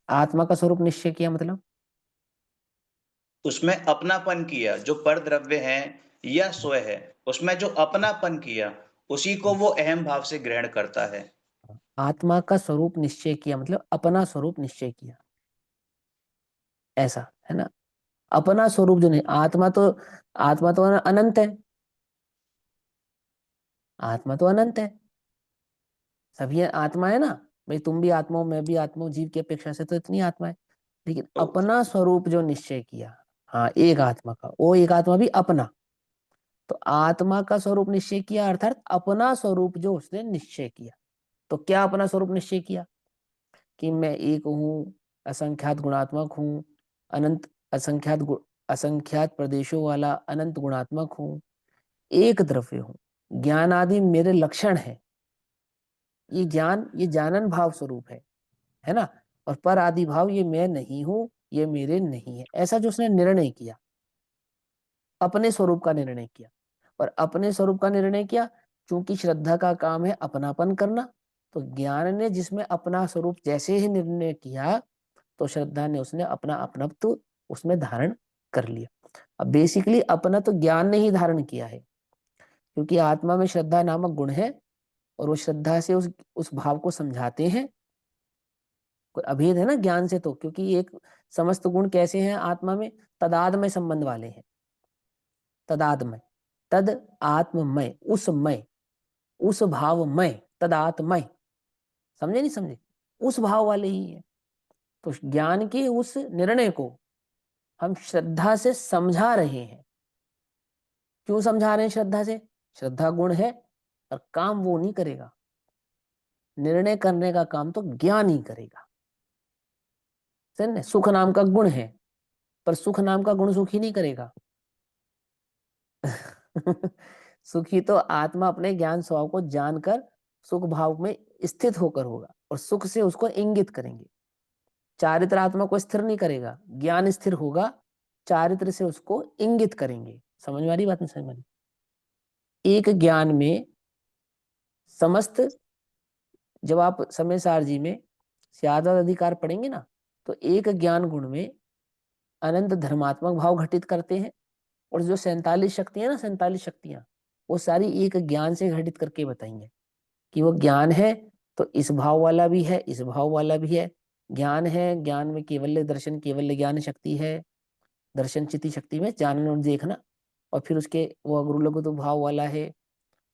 आत्मा का स्वरूप निश्चय किया मतलब उसमें अपनापन किया, जो पर द्रव्य है या स्वय है, उसमें जो अपनापन किया, उसी को वो अहम भाव से ग्रहण करता है। आत्मा का स्वरूप निश्चय किया मतलब अपना स्वरूप निश्चय किया, ऐसा है ना। अपना स्वरूप जो नहीं, आत्मा तो अनंत है, आत्मा तो अनंत है, सभी आत्मा है ना भाई, तुम भी आत्मा हो, मैं भी आत्मा हूँ, जीव की अपेक्षा से तो इतनी आत्मा है, लेकिन तो अपना स्वरूप जो निश्चय किया, हाँ एक आत्मा का, वो एक आत्मा भी अपना, तो आत्मा का स्वरूप निश्चय किया अर्थात अपना स्वरूप जो उसने निश्चय किया। तो क्या अपना स्वरूप निश्चय किया कि मैं एक हूँ, असंख्यात गुणात्मक हूँ, अनंत असंख्यात प्रदेशों वाला अनंत गुणात्मक हूँ, एक द्रव्य हूँ, ज्ञान आदि मेरे लक्षण है, ये ज्ञान ये जानन भाव स्वरूप है ना। और पर आदि भाव ये मैं नहीं हूं, ये मेरे नहीं है, ऐसा जो उसने निर्णय किया, अपने स्वरूप का निर्णय किया। और अपने स्वरूप का निर्णय किया, चूंकि श्रद्धा का काम है अपनापन करना, तो ज्ञान ने जिसमें अपना स्वरूप जैसे ही निर्णय किया, तो श्रद्धा ने उसने अपना अपनत्व उसमें धारण कर लिया। अब बेसिकली अपना तो ज्ञान ने ही धारण किया है, क्योंकि आत्मा में श्रद्धा नामक गुण है, और वो श्रद्धा से उस भाव को समझाते हैं। कोई अभेद है ना ज्ञान से, तो क्योंकि एक समस्त गुण कैसे हैं आत्मा में, तदात्मय संबंध वाले हैं, तदात्मय, तद आत्ममय, उस भावमय, तदात्मय, समझे नहीं समझे, उस भाव वाले ही है। तो ज्ञान के उस निर्णय को हम श्रद्धा से समझा रहे हैं। क्यों समझा रहे हैं श्रद्धा से? श्रद्धा गुण है और काम वो नहीं करेगा, निर्णय करने का काम तो ज्ञान ही करेगा। सुख नाम का गुण है, पर सुख नाम का गुण सुख ही नहीं करेगा। सुखी तो आत्मा अपने ज्ञान स्वभाव को जानकर सुख भाव में स्थित होकर होगा, और सुख से उसको इंगित करेंगे। चारित्र आत्मा को स्थिर नहीं करेगा, ज्ञान स्थिर होगा, चारित्र से उसको इंगित करेंगे। समझ में आ रही बात? नहीं समझ में आ रही? एक ज्ञान में समस्त, जब आप समय सारजी में स्यादत अधिकार पढ़ेंगे ना, तो एक ज्ञान गुण में अनंत धर्मात्मक भाव घटित करते हैं, और जो 47 शक्तियां ना, 47 शक्तियां, वो सारी एक ज्ञान से घटित करके बताएंगे कि वो ज्ञान है तो इस भाव वाला भी है, इस भाव वाला भी है। ज्ञान है, ज्ञान में केवल दर्शन, केवल ज्ञान शक्ति है, दर्शन चित्ती शक्ति में जानना और देखना। और फिर उसके वो अगुरु लघु तो भाव वाला है,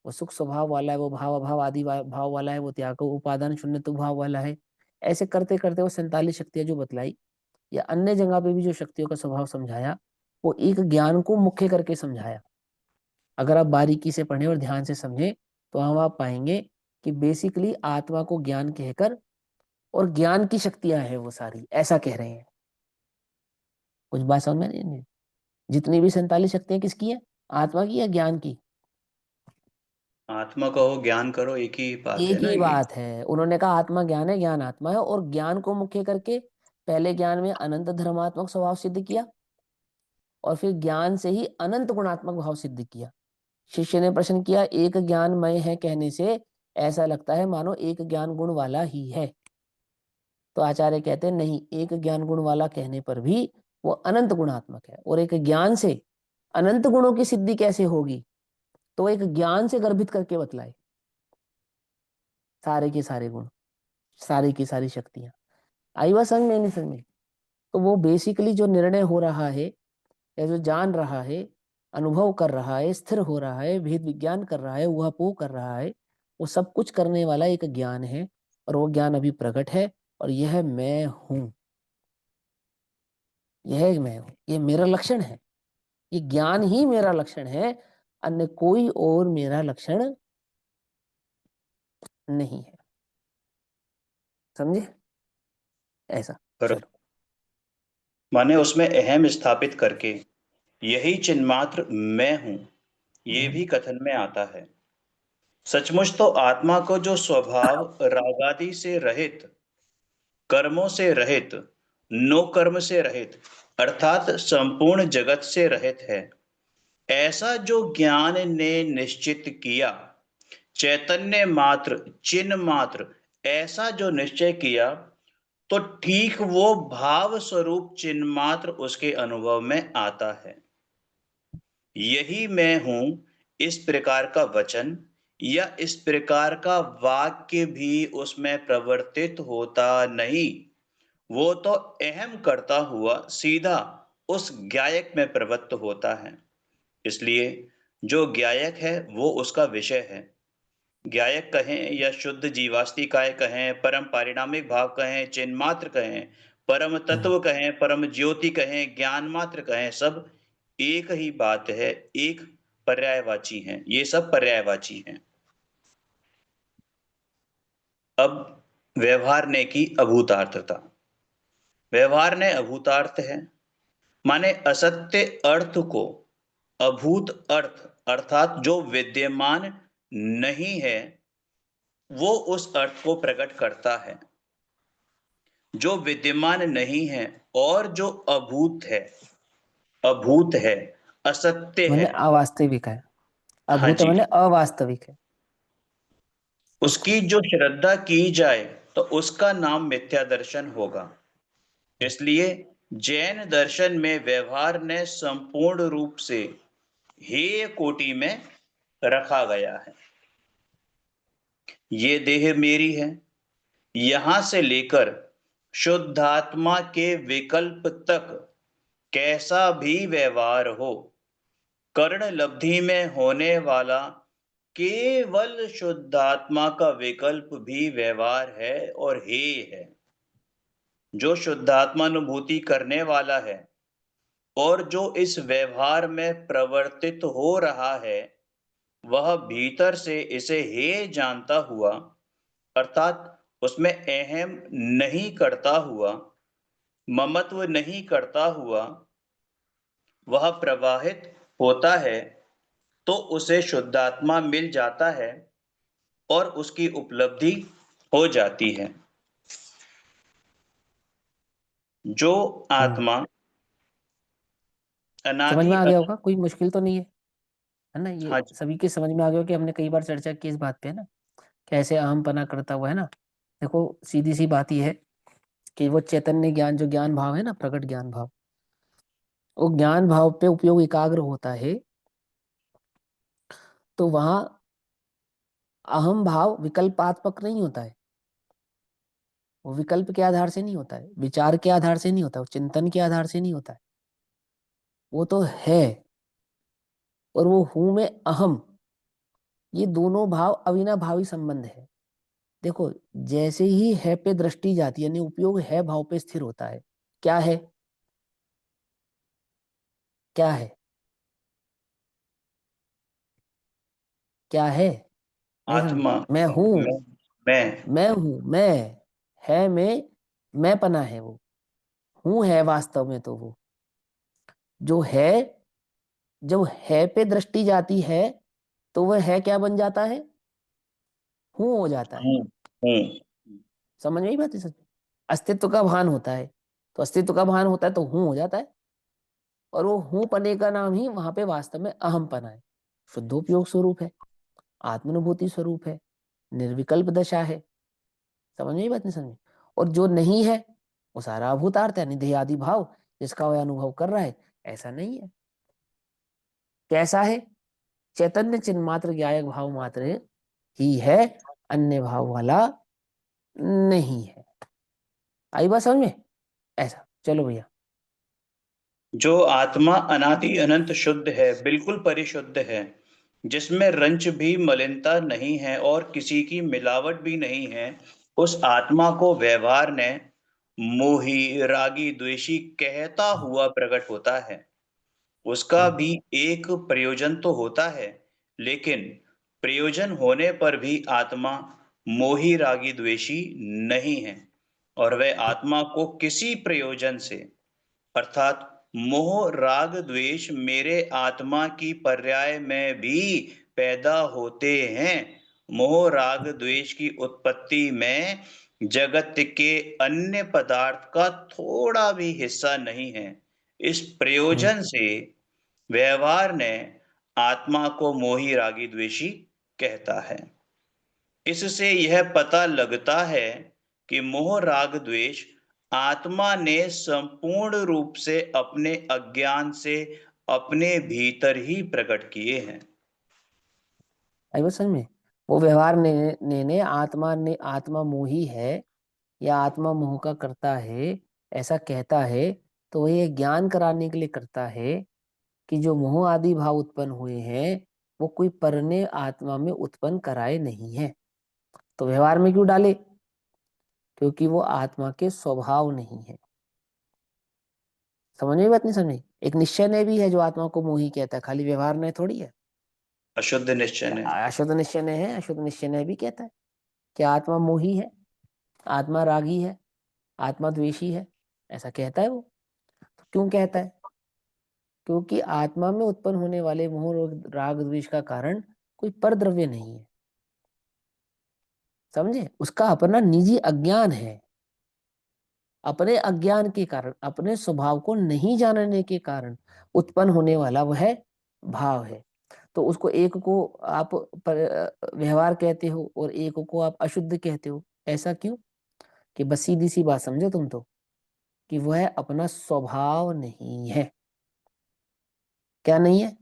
वो सुख स्वभाव वाला है, वो भाव अभाव आदि भाव वाला है, वो त्याग उपादान शून्य तो भाव वाला है। ऐसे करते करते वो 47 शक्तियां जो बतलाई, या अन्य जगह पे भी जो शक्तियों का स्वभाव समझाया, वो एक ज्ञान को मुख्य करके समझाया। अगर आप बारीकी से पढ़ें और ध्यान से समझें, तो हम आप पाएंगे कि बेसिकली आत्मा को ज्ञान कहकर, और ज्ञान की शक्तियां हैं वो सारी, ऐसा कह रहे हैं। कुछ बात समझ में नहीं? जितनी भी 47 शक्तियां किसकी है, आत्मा की या ज्ञान की? आत्मा कहो ज्ञान करो, एक ही बात है एक ना ही ये। बात है। उन्होंने कहा आत्मा ज्ञान है, ज्ञान आत्मा है, और ज्ञान को मुख्य करके पहले ज्ञान में अनंत धर्मात्मक स्वभाव सिद्ध किया, और फिर ज्ञान से ही अनंत गुणात्मक भाव सिद्ध किया। शिष्य ने प्रश्न किया, एक ज्ञानमय है कहने से ऐसा लगता है मानो एक ज्ञान गुण वाला ही है। तो आचार्य कहते हैं नहीं, एक ज्ञान गुण वाला कहने पर भी वो अनंत गुणात्मक है। और एक ज्ञान से अनंत गुणों की सिद्धि कैसे होगी, तो एक ज्ञान से गर्भित करके बतलाए सारे के सारे गुण, सारी की सारी शक्तियां। आई बात समझ में? नहीं समझ में? तो वो बेसिकली जो निर्णय हो रहा है, या जो जान रहा है, अनुभव कर रहा है, स्थिर हो रहा है, भेद विज्ञान कर रहा है, ऊहापोह कर रहा है, वो सब कुछ करने वाला एक ज्ञान है। और वो ज्ञान अभी प्रकट है, और यह मैं हूं, यह मैं हूं, ये मेरा लक्षण है, ये ज्ञान ही मेरा लक्षण है, अन्य कोई और मेरा लक्षण नहीं है। समझे? ऐसा। पर चलो। माने उसमें अहम स्थापित करके, यही चिन्मात्र मैं हूं, ये भी कथन में आता है। सचमुच तो आत्मा को जो स्वभाव रागादि से रहित, कर्मों से रहित, नो कर्म से रहित, अर्थात संपूर्ण जगत से रहित है, ऐसा जो ज्ञान ने निश्चित किया, चैतन्य मात्र, चिन्ह मात्र ऐसा जो निश्चय किया, तो ठीक वो भाव स्वरूप चिन्ह मात्र उसके अनुभव में आता है। यही मैं हूं, इस प्रकार का वचन या इस प्रकार का वाक्य भी उसमें प्रवर्तित होता नहीं। वो तो अहम करता हुआ सीधा उस ज्ञायक में प्रवृत्त होता है। इसलिए जो ज्ञायक है वो उसका विषय है। ज्ञायक कहें या शुद्ध जीवास्तिकाय कहें, परम पारिणामिक भाव कहें, चिन्ह मात्र कहें, परम तत्व कहें, परम ज्योति कहें, ज्ञान मात्र कहें, सब एक ही बात है, एक पर्यायवाची हैं। ये सब पर्यायवाची हैं। अब व्यवहार ने की अभूतार्थता। व्यवहार ने अभूतार्थ है, माने असत्य अर्थ को अभूत अर्थ अर्थात जो विद्यमान नहीं है, वो उस अर्थ को प्रकट करता है। जो विद्यमान नहीं है और जो अभूत है, असत्य मैंने है, अवास्तविक है, हाँ अभूत जी, मैंने अवास्तविक है उसको। उसकी जो श्रद्धा की जाए तो उसका नाम मिथ्या दर्शन होगा। इसलिए जैन दर्शन में व्यवहार ने संपूर्ण रूप से हेय कोटि में रखा गया है। ये देह मेरी है, यहां से लेकर शुद्धात्मा के विकल्प तक कैसा भी व्यवहार हो, कर्ण लब्धि में होने वाला केवल शुद्धात्मा का विकल्प भी व्यवहार है और हेय है। जो शुद्धात्मानुभूति करने वाला है और जो इस व्यवहार में प्रवर्तित हो रहा है, वह भीतर से इसे हेय जानता हुआ, अर्थात उसमें अहम नहीं करता हुआ, ममत्व नहीं करता हुआ वह प्रवाहित होता है, तो उसे शुद्धात्मा मिल जाता है और उसकी उपलब्धि हो जाती है। जो आत्मा समझ अनादि में आ गया होगा, कोई मुश्किल तो नहीं है ना? ये हाँ जी, सभी के समझ में आ गया हो कि हमने कई बार चर्चा की इस बात पे, है ना, कैसे अहमपना करता हुआ, है ना। देखो सीधी सी बात ये है कि वो चैतन्य ज्ञान, जो ज्ञान भाव है ना, प्रकट ज्ञान भाव, वो ज्ञान भाव पे उपयोग एकाग्र होता है, तो वहां अहम भाव विकल्पात्मक नहीं होता है। वो विकल्प के आधार से नहीं होता है, विचार के आधार से नहीं होता है, वो चिंतन के आधार से नहीं होता है। वो तो है, और वो हूं में अहम, ये दोनों भाव अविनाभावी संबंध है। देखो जैसे ही है पे दृष्टि जाती है, यानी उपयोग है भाव पे स्थिर होता है। क्या है? क्या है? क्या है? नहीं समझ। आत्मा मैं हूं, मैं मैं हूं, मैं है में मैं पना है, वो हूं है वास्तव में। तो वो जो है, जब है पे दृष्टि जाती है, तो वह है क्या बन जाता है? हूं हो जाता है। हूँ। समझ में ही बात है सच। अस्तित्व का भान होता है, तो अस्तित्व का भान होता है तो हूं हो जाता है, और वो हूं पने का नाम ही वहां पे वास्तव में अहम पना है। शुद्धोपयोग स्वरूप है, आत्मानुभूति स्वरूप है, निर्विकल्प दशा है। समझ में ही बात नहीं समझ में? और जो नहीं है वो सारा अभूतार्थ है, निधेय आदि भाव जिसका वह अनुभव कर रहा है, ऐसा नहीं है। कैसा है? चैतन्य चिन्ह मात्र ज्ञायक भाव मात्र ही है, अन्य भाव वाला नहीं है। आई बात समझ में? ऐसा चलो भैया। जो आत्मा अनादि अनंत शुद्ध है, बिल्कुल परिशुद्ध है, जिसमें रंच भी मलिनता नहीं है और किसी की मिलावट भी नहीं है, उस आत्मा को व्यवहार ने मोही रागी द्वेषी कहता हुआ प्रकट होता है। उसका भी एक प्रयोजन तो होता है, लेकिन प्रयोजन होने पर भी आत्मा मोही रागी द्वेषी नहीं है, और वह आत्मा को किसी प्रयोजन से, अर्थात मोह राग द्वेष मेरे आत्मा की पर्याय में भी पैदा होते हैं। मोह राग द्वेष की उत्पत्ति में जगत के अन्य पदार्थ का थोड़ा भी हिस्सा नहीं है। इस प्रयोजन से व्यवहार ने आत्मा को मोही रागी द्वेषी कहता है। इससे यह पता लगता है कि मोह राग द्वेष आत्मा ने संपूर्ण रूप से अपने अज्ञान से अपने भीतर ही प्रकट किए हैं। आई बात समझ में? वो व्यवहार ने आत्मा मोही है या आत्मा मोह का करता है, ऐसा कहता है, तो वह ये ज्ञान कराने के लिए करता है कि जो मोह आदि भाव उत्पन्न हुए हैं वो कोई पर ने आत्मा में उत्पन्न कराए नहीं है। तो व्यवहार में क्यों डाले? क्योंकि वो आत्मा के स्वभाव नहीं है। समझ में बात नहीं समझ? एक निश्चय ने भी है जो आत्मा को मोही कहता है, खाली व्यवहार ने थोड़ी है। अशुद्ध निश्चय ने। अशुद्ध निश्चय ने है, अशुद्ध निश्चय ने भी कहता है कि आत्मा मोही है, आत्मा रागी है, आत्मा द्वेषी है, ऐसा कहता है वो। तो क्यों कहता है? क्योंकि आत्मा में उत्पन्न होने वाले मोह राग द्वेष का कारण कोई पर द्रव्य नहीं है। समझे? उसका अपना निजी अज्ञान है। अपने अज्ञान के कारण, अपने स्वभाव को नहीं जानने के कारण उत्पन्न होने वाला वह भाव है। तो उसको एक को आप व्यवहार कहते हो और एक को आप अशुद्ध कहते हो। ऐसा क्यों? कि बस सीधी सी बात समझो तुम तो, कि वह अपना स्वभाव नहीं है। क्या नहीं है?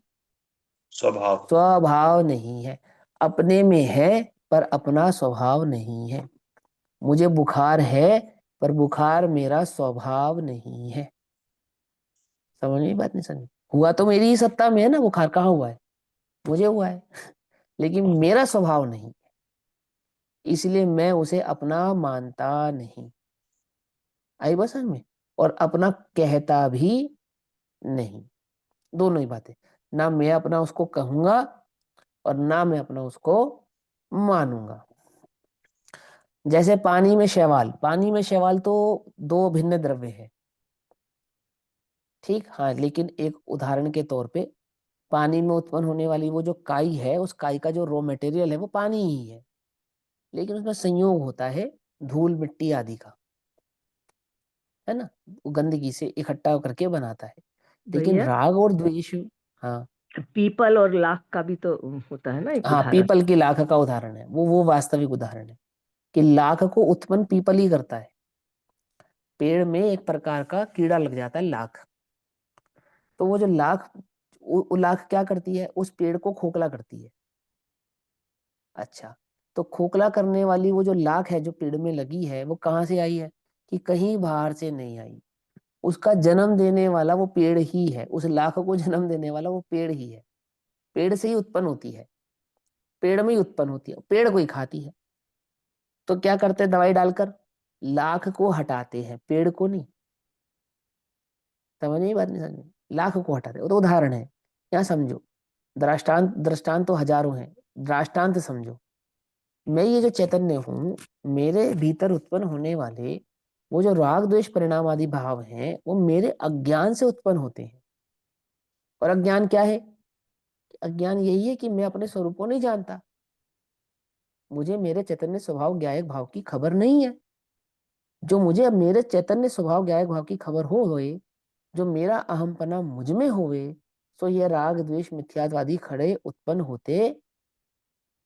स्वभाव। स्वभाव नहीं है। अपने में है पर अपना स्वभाव नहीं है। मुझे बुखार है पर बुखार मेरा स्वभाव नहीं है। समझ में बात नहीं समझ? हुआ तो मेरी ही सत्ता में है ना, बुखार कहाँ हुआ है? मुझे हुआ है लेकिन मेरा स्वभाव नहीं, इसलिए मैं उसे अपना मानता नहीं। आई बात समझ में? और अपना कहता भी नहीं। दोनों ही बातें, ना मैं अपना उसको कहूंगा और ना मैं अपना उसको मानूंगा। जैसे पानी में शैवाल, पानी में शैवाल तो दो भिन्न द्रव्य है, ठीक, हाँ, लेकिन एक उदाहरण के तौर पे पानी में उत्पन्न होने वाली वो जो काई है, उस काई का जो रॉ मटेरियल है वो पानी ही है, लेकिन उसमें संयोग होता है धूल मिट्टी आदि का, है ना, वो गंदगी से इकट्ठा करके बनाता है। लेकिन भैया राग और द्वेष, हाँ पीपल और लाख का भी तो होता है ना एक हाँ, उदाहरण। पीपल की लाख का उदाहरण है वो वास्तविक उदाहरण है कि लाख को उत्पन्न पीपल ही करता है। पेड़ में एक प्रकार का कीड़ा लग जाता है लाख, तो वो जो लाख, वो लाख क्या करती है, उस पेड़ को खोखला करती है। अच्छा, तो खोखला करने वाली वो जो लाख है जो पेड़ में लगी है, वो कहाँ से आई है? कि कहीं बाहर से नहीं आई। उसका जन्म देने वाला वो पेड़ ही है, उस लाख को जन्म देने वाला वो पेड़ ही है। पेड़ से ही उत्पन्न होती है, पेड़ में ही उत्पन्न होती है, पेड़ को ही खाती है। तो क्या करते हैं, दवाई डालकर लाख को हटाते हैं, पेड़ को नहीं। समझ नहीं बात? नहीं समझ? लाख को हटाते, वो तो उदाहरण है। यहाँ समझो, दृष्टांत दृष्टांत तो हजारों हैं, दृष्टांत समझो। मैं ये जो चैतन्य हूँ, मेरे भीतर उत्पन्न होने वाले वो जो राग द्वेष परिणाम आदि भाव हैं, वो मेरे अज्ञान से उत्पन्न होते हैं। और अज्ञान क्या है? अज्ञान यही है कि मैं अपने स्वरूप को नहीं जानता, मुझे मेरे चैतन्य स्वभाव ज्ञायक भाव की खबर नहीं है। जो मुझे अब मेरे चैतन्य स्वभाव ज्ञायक भाव की खबर होवे, जो मेरा अहमपना मुझ में होवे, सो ये राग द्वेष मिथ्यात्वादी खड़े उत्पन्न होते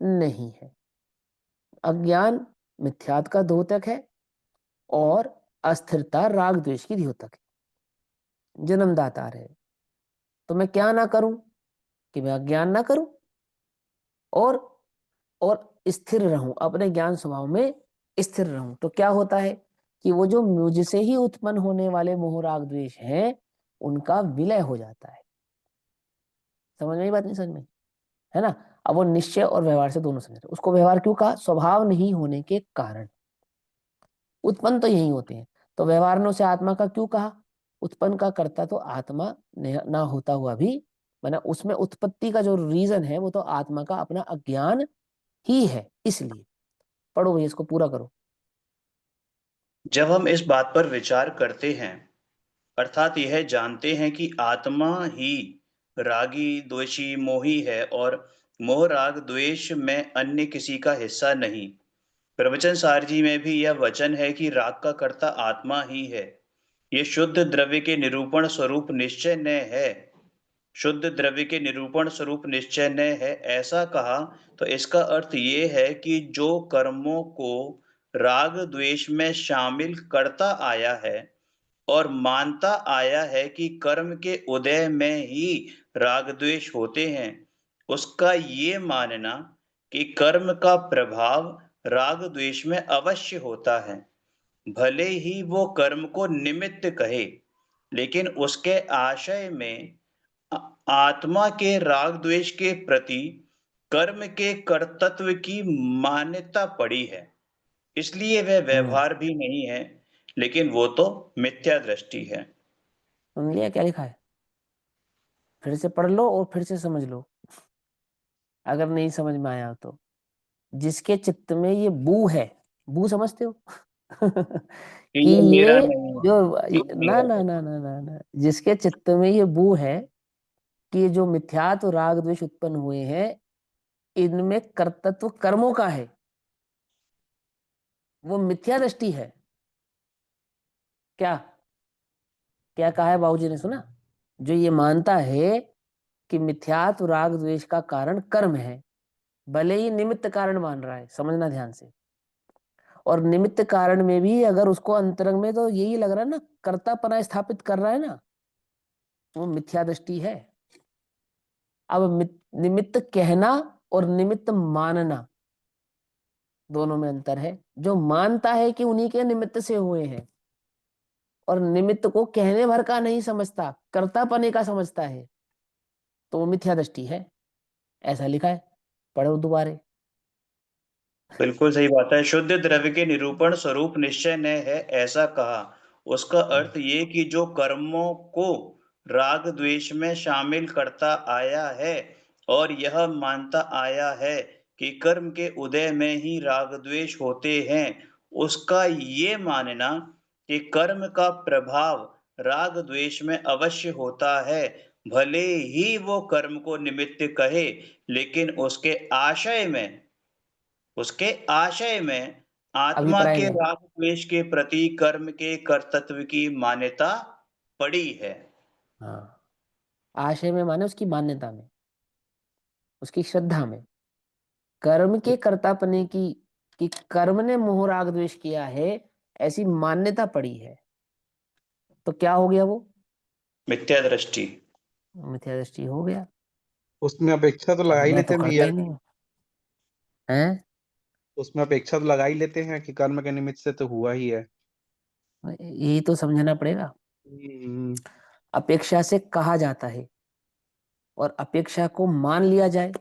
नहीं है। अज्ञान मिथ्यात का द्योतक है और अस्थिरता राग द्वेष की द्योतक है, जन्मदाता है। तो मैं क्या ना करूं, कि मैं अज्ञान ना करूं और और स्थिर रहूं, अपने ज्ञान स्वभाव में स्थिर रहूं। तो क्या होता है कि वो जो मुझसे ही उत्पन्न होने वाले मोह राग द्वेष हैं, उनका विलय हो जाता है। समझ में? बात नहीं समझ में? है ना? अब वो निश्चय और व्यवहार से दोनों समझ। उसको व्यवहार क्यों कहा? स्वभाव नहीं होने के कारण। उत्पन्न तो यही होते हैं, तो व्यवहार ने उसे आत्मा का क्यों कहा? उत्पन्न का करता तो आत्मा ना होता हुआ भी, माना उसमें उत्पत्ति का जो रीजन है वो तो आत्मा का अपना अज्ञान ही है, इसलिए। पढ़ो भाई, इसको पूरा करो। जब हम इस बात पर विचार करते हैं, अर्थात यह जानते हैं कि आत्मा ही रागी द्वेषी मोही है और मोह राग द्वेष में अन्य किसी का हिस्सा नहीं। प्रवचन सार जी में भी यह वचन है कि राग का कर्ता आत्मा ही है। ये शुद्ध द्रव्य के निरूपण स्वरूप निश्चय न है। शुद्ध द्रव्य के निरूपण स्वरूप निश्चय न है ऐसा कहा, तो इसका अर्थ ये है कि जो कर्मों को राग द्वेष में शामिल करता आया है और मानता आया है कि कर्म के उदय में ही राग द्वेष होते हैं, उसका ये मानना कि कर्म का प्रभाव राग द्वेष में अवश्य होता है, भले ही वो कर्म को निमित्त कहे, लेकिन उसके आशय में आत्मा के राग द्वेष के प्रति कर्म के कर्तृत्व की मान्यता पड़ी है, इसलिए वह व्यवहार भी नहीं है, लेकिन वो तो मिथ्या दृष्टि है। सुन लिया क्या लिखा है? फिर से पढ़ लो और फिर से समझ लो, अगर नहीं समझ में आया तो। जिसके चित्त में ये बू है, बू समझते हो? कि कि ये मेरा ये नहीं है, जो ये ना मेरा ना है। ना ना ना ना, जिसके चित्त में ये बू है कि ये जो मिथ्यात्व राग द्वेष उत्पन्न हुए हैं, इनमें कर्तृत्व कर्मों का है, वो मिथ्या दृष्टि है। क्या क्या कहा है बाबूजी ने, सुना? जो ये मानता है कि मिथ्यात्व राग द्वेष का कारण कर्म है, भले ही निमित्त कारण मान रहा है, समझना ध्यान से। और निमित्त कारण में भी अगर उसको अंतरंग में तो यही लग रहा है ना, कर्तापना स्थापित कर रहा है ना, वो मिथ्या दृष्टि है। अब निमित्त कहना और निमित्त मानना, दोनों में अंतर है। जो मानता है कि उन्हीं के निमित्त से हुए हैं और निमित्त को कहने भर का नहीं समझता, कर्तापने का समझता है, तो वो मिथ्या दृष्टि है। ऐसा लिखा है, पढ़ो दोबारे। बिल्कुल सही बात है। शुद्ध द्रव्य के निरूपण स्वरूप निश्चय न है ऐसा कहा, उसका अर्थ ये कि जो कर्मों को राग द्वेष में शामिल करता आया है और यह मानता आया है कि कर्म के उदय में ही राग द्वेष होते हैं, उसका ये मानना कि कर्म का प्रभाव राग द्वेष में अवश्य होता है, भले ही वो कर्म को निमित्त कहे, लेकिन उसके आशय में आत्मा अभिप्राय के में, राग द्वेष के प्रति कर्म के कर्तृत्व की मान्यता पड़ी है। हाँ, आशय में माने उसकी मान्यता में, उसकी श्रद्धा में, कर्म के कर्तापने की, कि कर्म ने मोह राग द्वेष किया है, ऐसी मान्यता पड़ी है। तो क्या हो गया वो? मिथ्या दृष्टि। मिथ्या दृष्टि हो गया। उसमें अपेक्षा तो लगा अब ही मैं लेते तो हैं करता भैया, ही नहीं हूँ। हैं? उसमें अपेक्षा तो लगा ही लेते हैं कि कर्म के निमित्त से तो हुआ ही है। यही तो समझना पड़ेगा। हम्म, अपेक्षा से कहा जाता है और अपेक्षा को मान लिया जाए।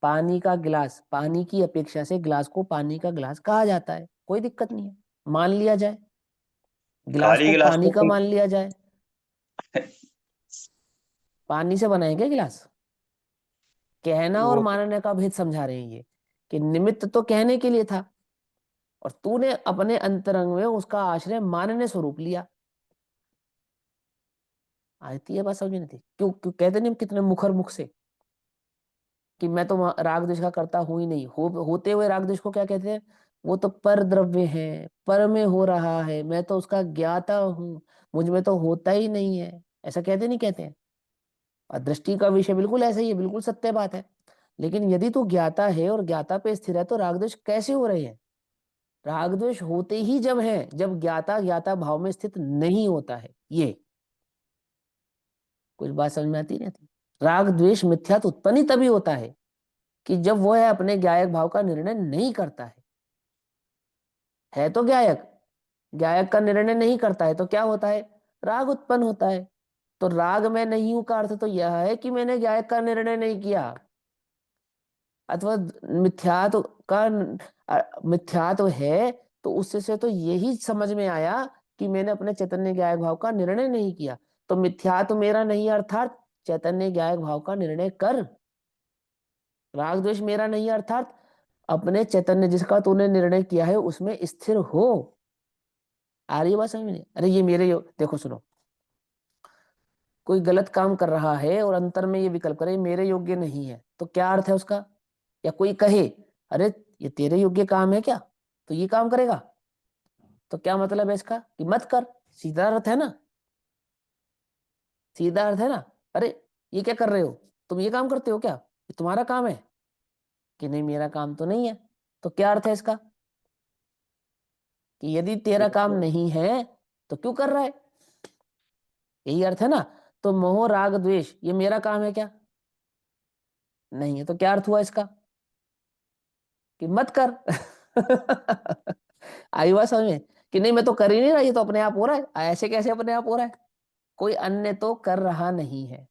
पानी का गिलास, पानी की अपेक्षा से गिलास को पानी का गिलास कहा जाता है, कोई दिक्कत नहीं है, मान लिया जाए। गिलास खाली को गिलास पानी को का मान लिया जाए। पानी से बनाए क्या गिलास? कहना और वो तो मानने का भेद समझा रहे हैं ये, कि निमित्त तो कहने के लिए था और तूने अपने अंतरंग में उसका आश्रय मानने स्वरूप लिया। आती है बात समझ में? नहीं थी क्यों? क्यों कहते नहीं हम कितने मुखर मुख से कि मैं तो राग द्वेष का करता हूं ही नहीं, होते हुए राग द्वेष को क्या कहते हैं? वो तो पर द्रव्य है, पर में हो रहा है, मैं तो उसका ज्ञाता हूँ, मुझ में तो होता ही नहीं है। ऐसा कहते नहीं कहते हैं? और दृष्टि का विषय बिल्कुल ऐसा ही है, बिल्कुल सत्य बात है। लेकिन यदि तू ज्ञाता है और ज्ञाता पे स्थिर है, तो राग द्वेष कैसे हो रहे हैं? राग द्वेष होते ही जब है, जब ज्ञाता ज्ञाता भाव में स्थित नहीं होता है। ये कुछ बात समझ में आती नहीं आती? राग द्वेष मिथ्यात्व उत्पन्न ही तभी होता है कि जब वो है अपने ज्ञायक भाव का निर्णय नहीं करता है तो ज्ञायक, ज्ञायक का निर्णय नहीं करता है तो क्या होता है? राग उत्पन्न होता है। तो राग में नहीं हूं का अर्थ तो यह है कि मैंने ज्ञायक का निर्णय नहीं किया, अथवा मिथ्यात्व का मिथ्यात्व है, तो उससे से तो यही समझ में आया कि मैंने अपने चैतन्य ज्ञायक भाव का निर्णय नहीं किया। तो मिथ्यात्व मेरा नहीं, अर्थात चैतन्य ज्ञायक भाव का निर्णय कर। राग द्वेष मेरा नहीं, अर्थात अपने चैतन्य जिसका तूने निर्णय किया है उसमें स्थिर हो। आ रही है बात समझ में? नहीं? अरे ये मेरे देखो सुनो, कोई गलत काम कर रहा है और अंतर में ये विकल्प करे मेरे योग्य नहीं है, तो क्या अर्थ है उसका? या कोई कहे अरे ये तेरे योग्य काम है क्या, तो ये काम करेगा, तो क्या मतलब है इसका? कि मत कर। सीधा अर्थ है ना, सीधा अर्थ है ना, अरे ये क्या कर रहे हो, तुम ये काम करते हो क्या, ये तुम्हारा काम है, कि नहीं मेरा काम तो नहीं है। तो क्या अर्थ है इसका, कि यदि तेरा काम नहीं है तो क्यों कर रहा है, यही अर्थ है ना। तो मोह राग द्वेष ये मेरा काम है क्या, नहीं है, तो क्या अर्थ हुआ इसका, कि मत कर। आई बात समझ में, कि नहीं मैं तो कर ही नहीं रहा, ये तो अपने आप हो रहा है, ऐसे कैसे अपने आप हो रहा है, कोई अन्य तो कर रहा नहीं है,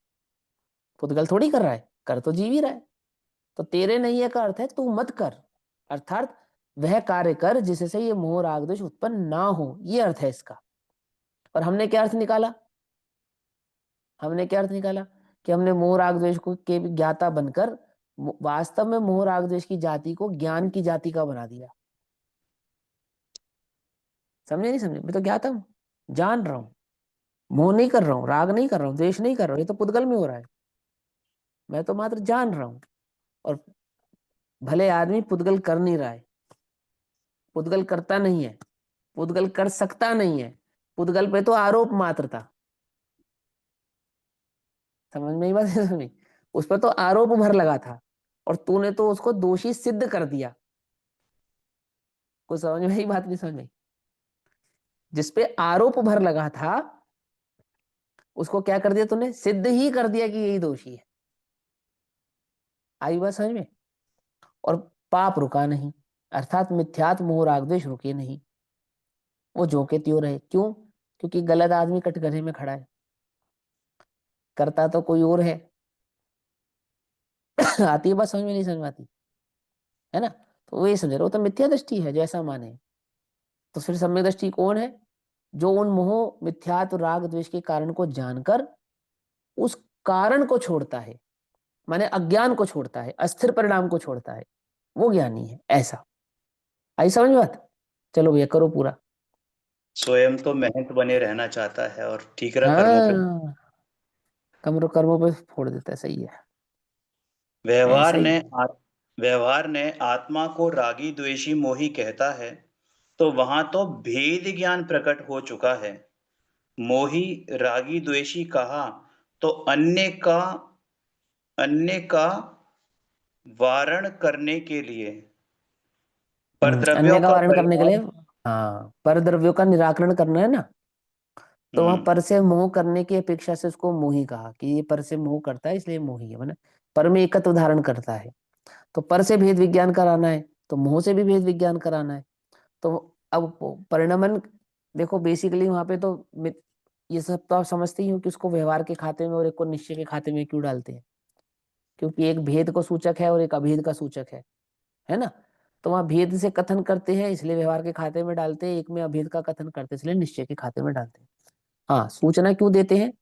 पुद्गल थोड़ी कर रहा है, कर तो जीव ही रहा है। तो तेरे नहीं है का अर्थ है तू मत कर, अर्थात वह कार्य कर जिससे ये मोह राग द्वेष उत्पन्न ना हो, ये अर्थ है इसका। और हमने क्या अर्थ निकाला, हमने क्या अर्थ निकाला, कि हमने मोह राग द्वेष को के ज्ञाता बनकर वास्तव में मोह राग द्वेष की जाति को ज्ञान की जाति का बना दिया। समझे नहीं समझे, मैं तो ज्ञाता हूं, जान रहा हूं, मोह नहीं कर रहा हूं, राग नहीं कर रहा हूं, द्वेष नहीं कर रहा हूं, ये तो पुद्गल में हो रहा है, मैं तो मात्र जान रहा हूं। और भले आदमी पुद्गल कर नहीं रहा है, पुद्गल करता नहीं है, पुद्गल कर सकता नहीं है, पुद्गल पे तो आरोप मात्र था, समझ में ही बात है समझ, उस पर तो आरोप भर लगा था, और तूने तो उसको दोषी सिद्ध कर दिया। कुछ समझ में ही बात नहीं समझ में, जिसपे आरोप भर लगा था उसको क्या कर दिया तूने, सिद्ध ही कर दिया कि यही दोषी है। आई बात समझ में। और पाप रुका नहीं, अर्थात मिथ्यात्व मोह राग द्वेष रुके नहीं, वो जो के त्यों रहे। क्यों, क्योंकि गलत आदमी कटघरे में खड़ा है, करता तो कोई और है। आती है बात समझ में, नहीं समझ में आती है ना, तो वही समझ रहे हो, तो मिथ्या दृष्टि है जैसा माने। तो फिर सम्यक दृष्टि कौन है, जो उन मोह मिथ्यात्व राग द्वेष के कारण को जानकर उस कारण को छोड़ता है, माने अज्ञान को छोड़ता है, अस्थिर परिणाम को छोड़ता है, वो ज्ञानी है। ऐसा आई समझ में बात। चलो भैया करो पूरा। स्वयं तो महंत बने रहना चाहता है और ठीकरा कर्मों पे। हाँ, कमरों कर्मों पे फोड़ देता है, सही है, व्यवहार ऐसा ही ने है। व्यवहार ने आत्मा को रागी द्वेषी मोही कहता है, तो वहां तो भेद ज्ञान प्रकट हो चुका है। मोही रागी द्वेषी कहा तो अन्य का वारण करने के लिए, परद्रव्यों अन्य का का वारण करने के लिए, परिणाम। हाँ पर द्रव्यों का निराकरण करना है ना, तो वहां हम्म। पर से मोह करने की अपेक्षा से उसको मोही कहा, कि ये पर से मोह करता है इसलिए मोही है, माने पर में एकत्व धारण करता है। तो पर से भेद विज्ञान कराना है, तो मोह से भी भेद विज्ञान कराना है। तो अब परिणमन देखो, बेसिकली वहां पे तो ये सब तो आप समझते ही हो कि उसको व्यवहार के खाते में और एक को निश्चय के खाते में क्यों डालते हैं, क्योंकि एक भेद को सूचक है और एक अभेद का सूचक है ना। तो वहां भेद से कथन करते हैं इसलिए व्यवहार के खाते में डालते हैं, एक में अभेद का कथन करते हैं इसलिए निश्चय के खाते में डालते हैं। हाँ, सूचना क्यों देते हैं,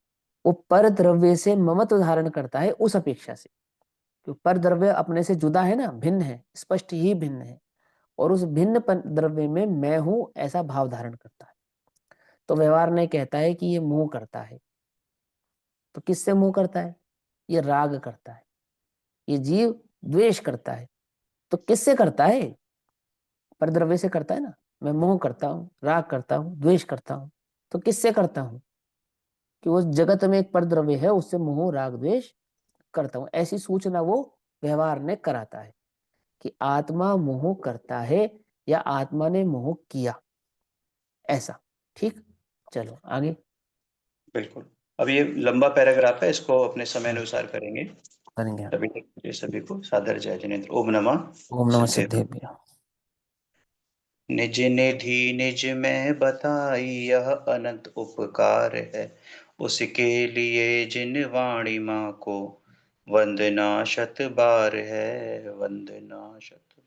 वो पर द्रव्य से ममत्व धारण करता है उस अपेक्षा से, क्योंकि पर द्रव्य अपने से जुदा है ना, भिन्न है, स्पष्ट ही भिन्न है, और उस भिन्न द्रव्य में मैं हूं ऐसा भाव धारण करता है। तो व्यवहार ने कहता है कि ये मोह करता है, तो किससे मोह करता है, ये राग करता है, ये जीव द्वेष करता है, तो किससे करता है, पर द्रव्य से करता है ना। मैं मोह करता हूँ, राग करता हूँ, द्वेष करता हूँ, तो किससे करता हूँ, कि उस जगत में एक पर द्रव्य है उससे मोह राग द्वेष करता हूँ, ऐसी सूचना वो व्यवहार ने कराता है, कि आत्मा मोह करता है या आत्मा ने मोह किया, ऐसा। ठीक, चलो आगे बिल्कुल। अब ये लंबा पैराग्राफ है, इसको अपने समय हाँ, अनुसार करेंगे। करेंगे तभी आगे। तक के लिए सभी को सादर जय जिनेन्द्र। ओम नमः ओम नमः सिद्धेश्वराय। सिद्धेभ्य। निज निधि निज में बताई यह अनंत उपकार है, उसके लिए जिन वाणी माँ को वंदना शत बार है, वंदना शत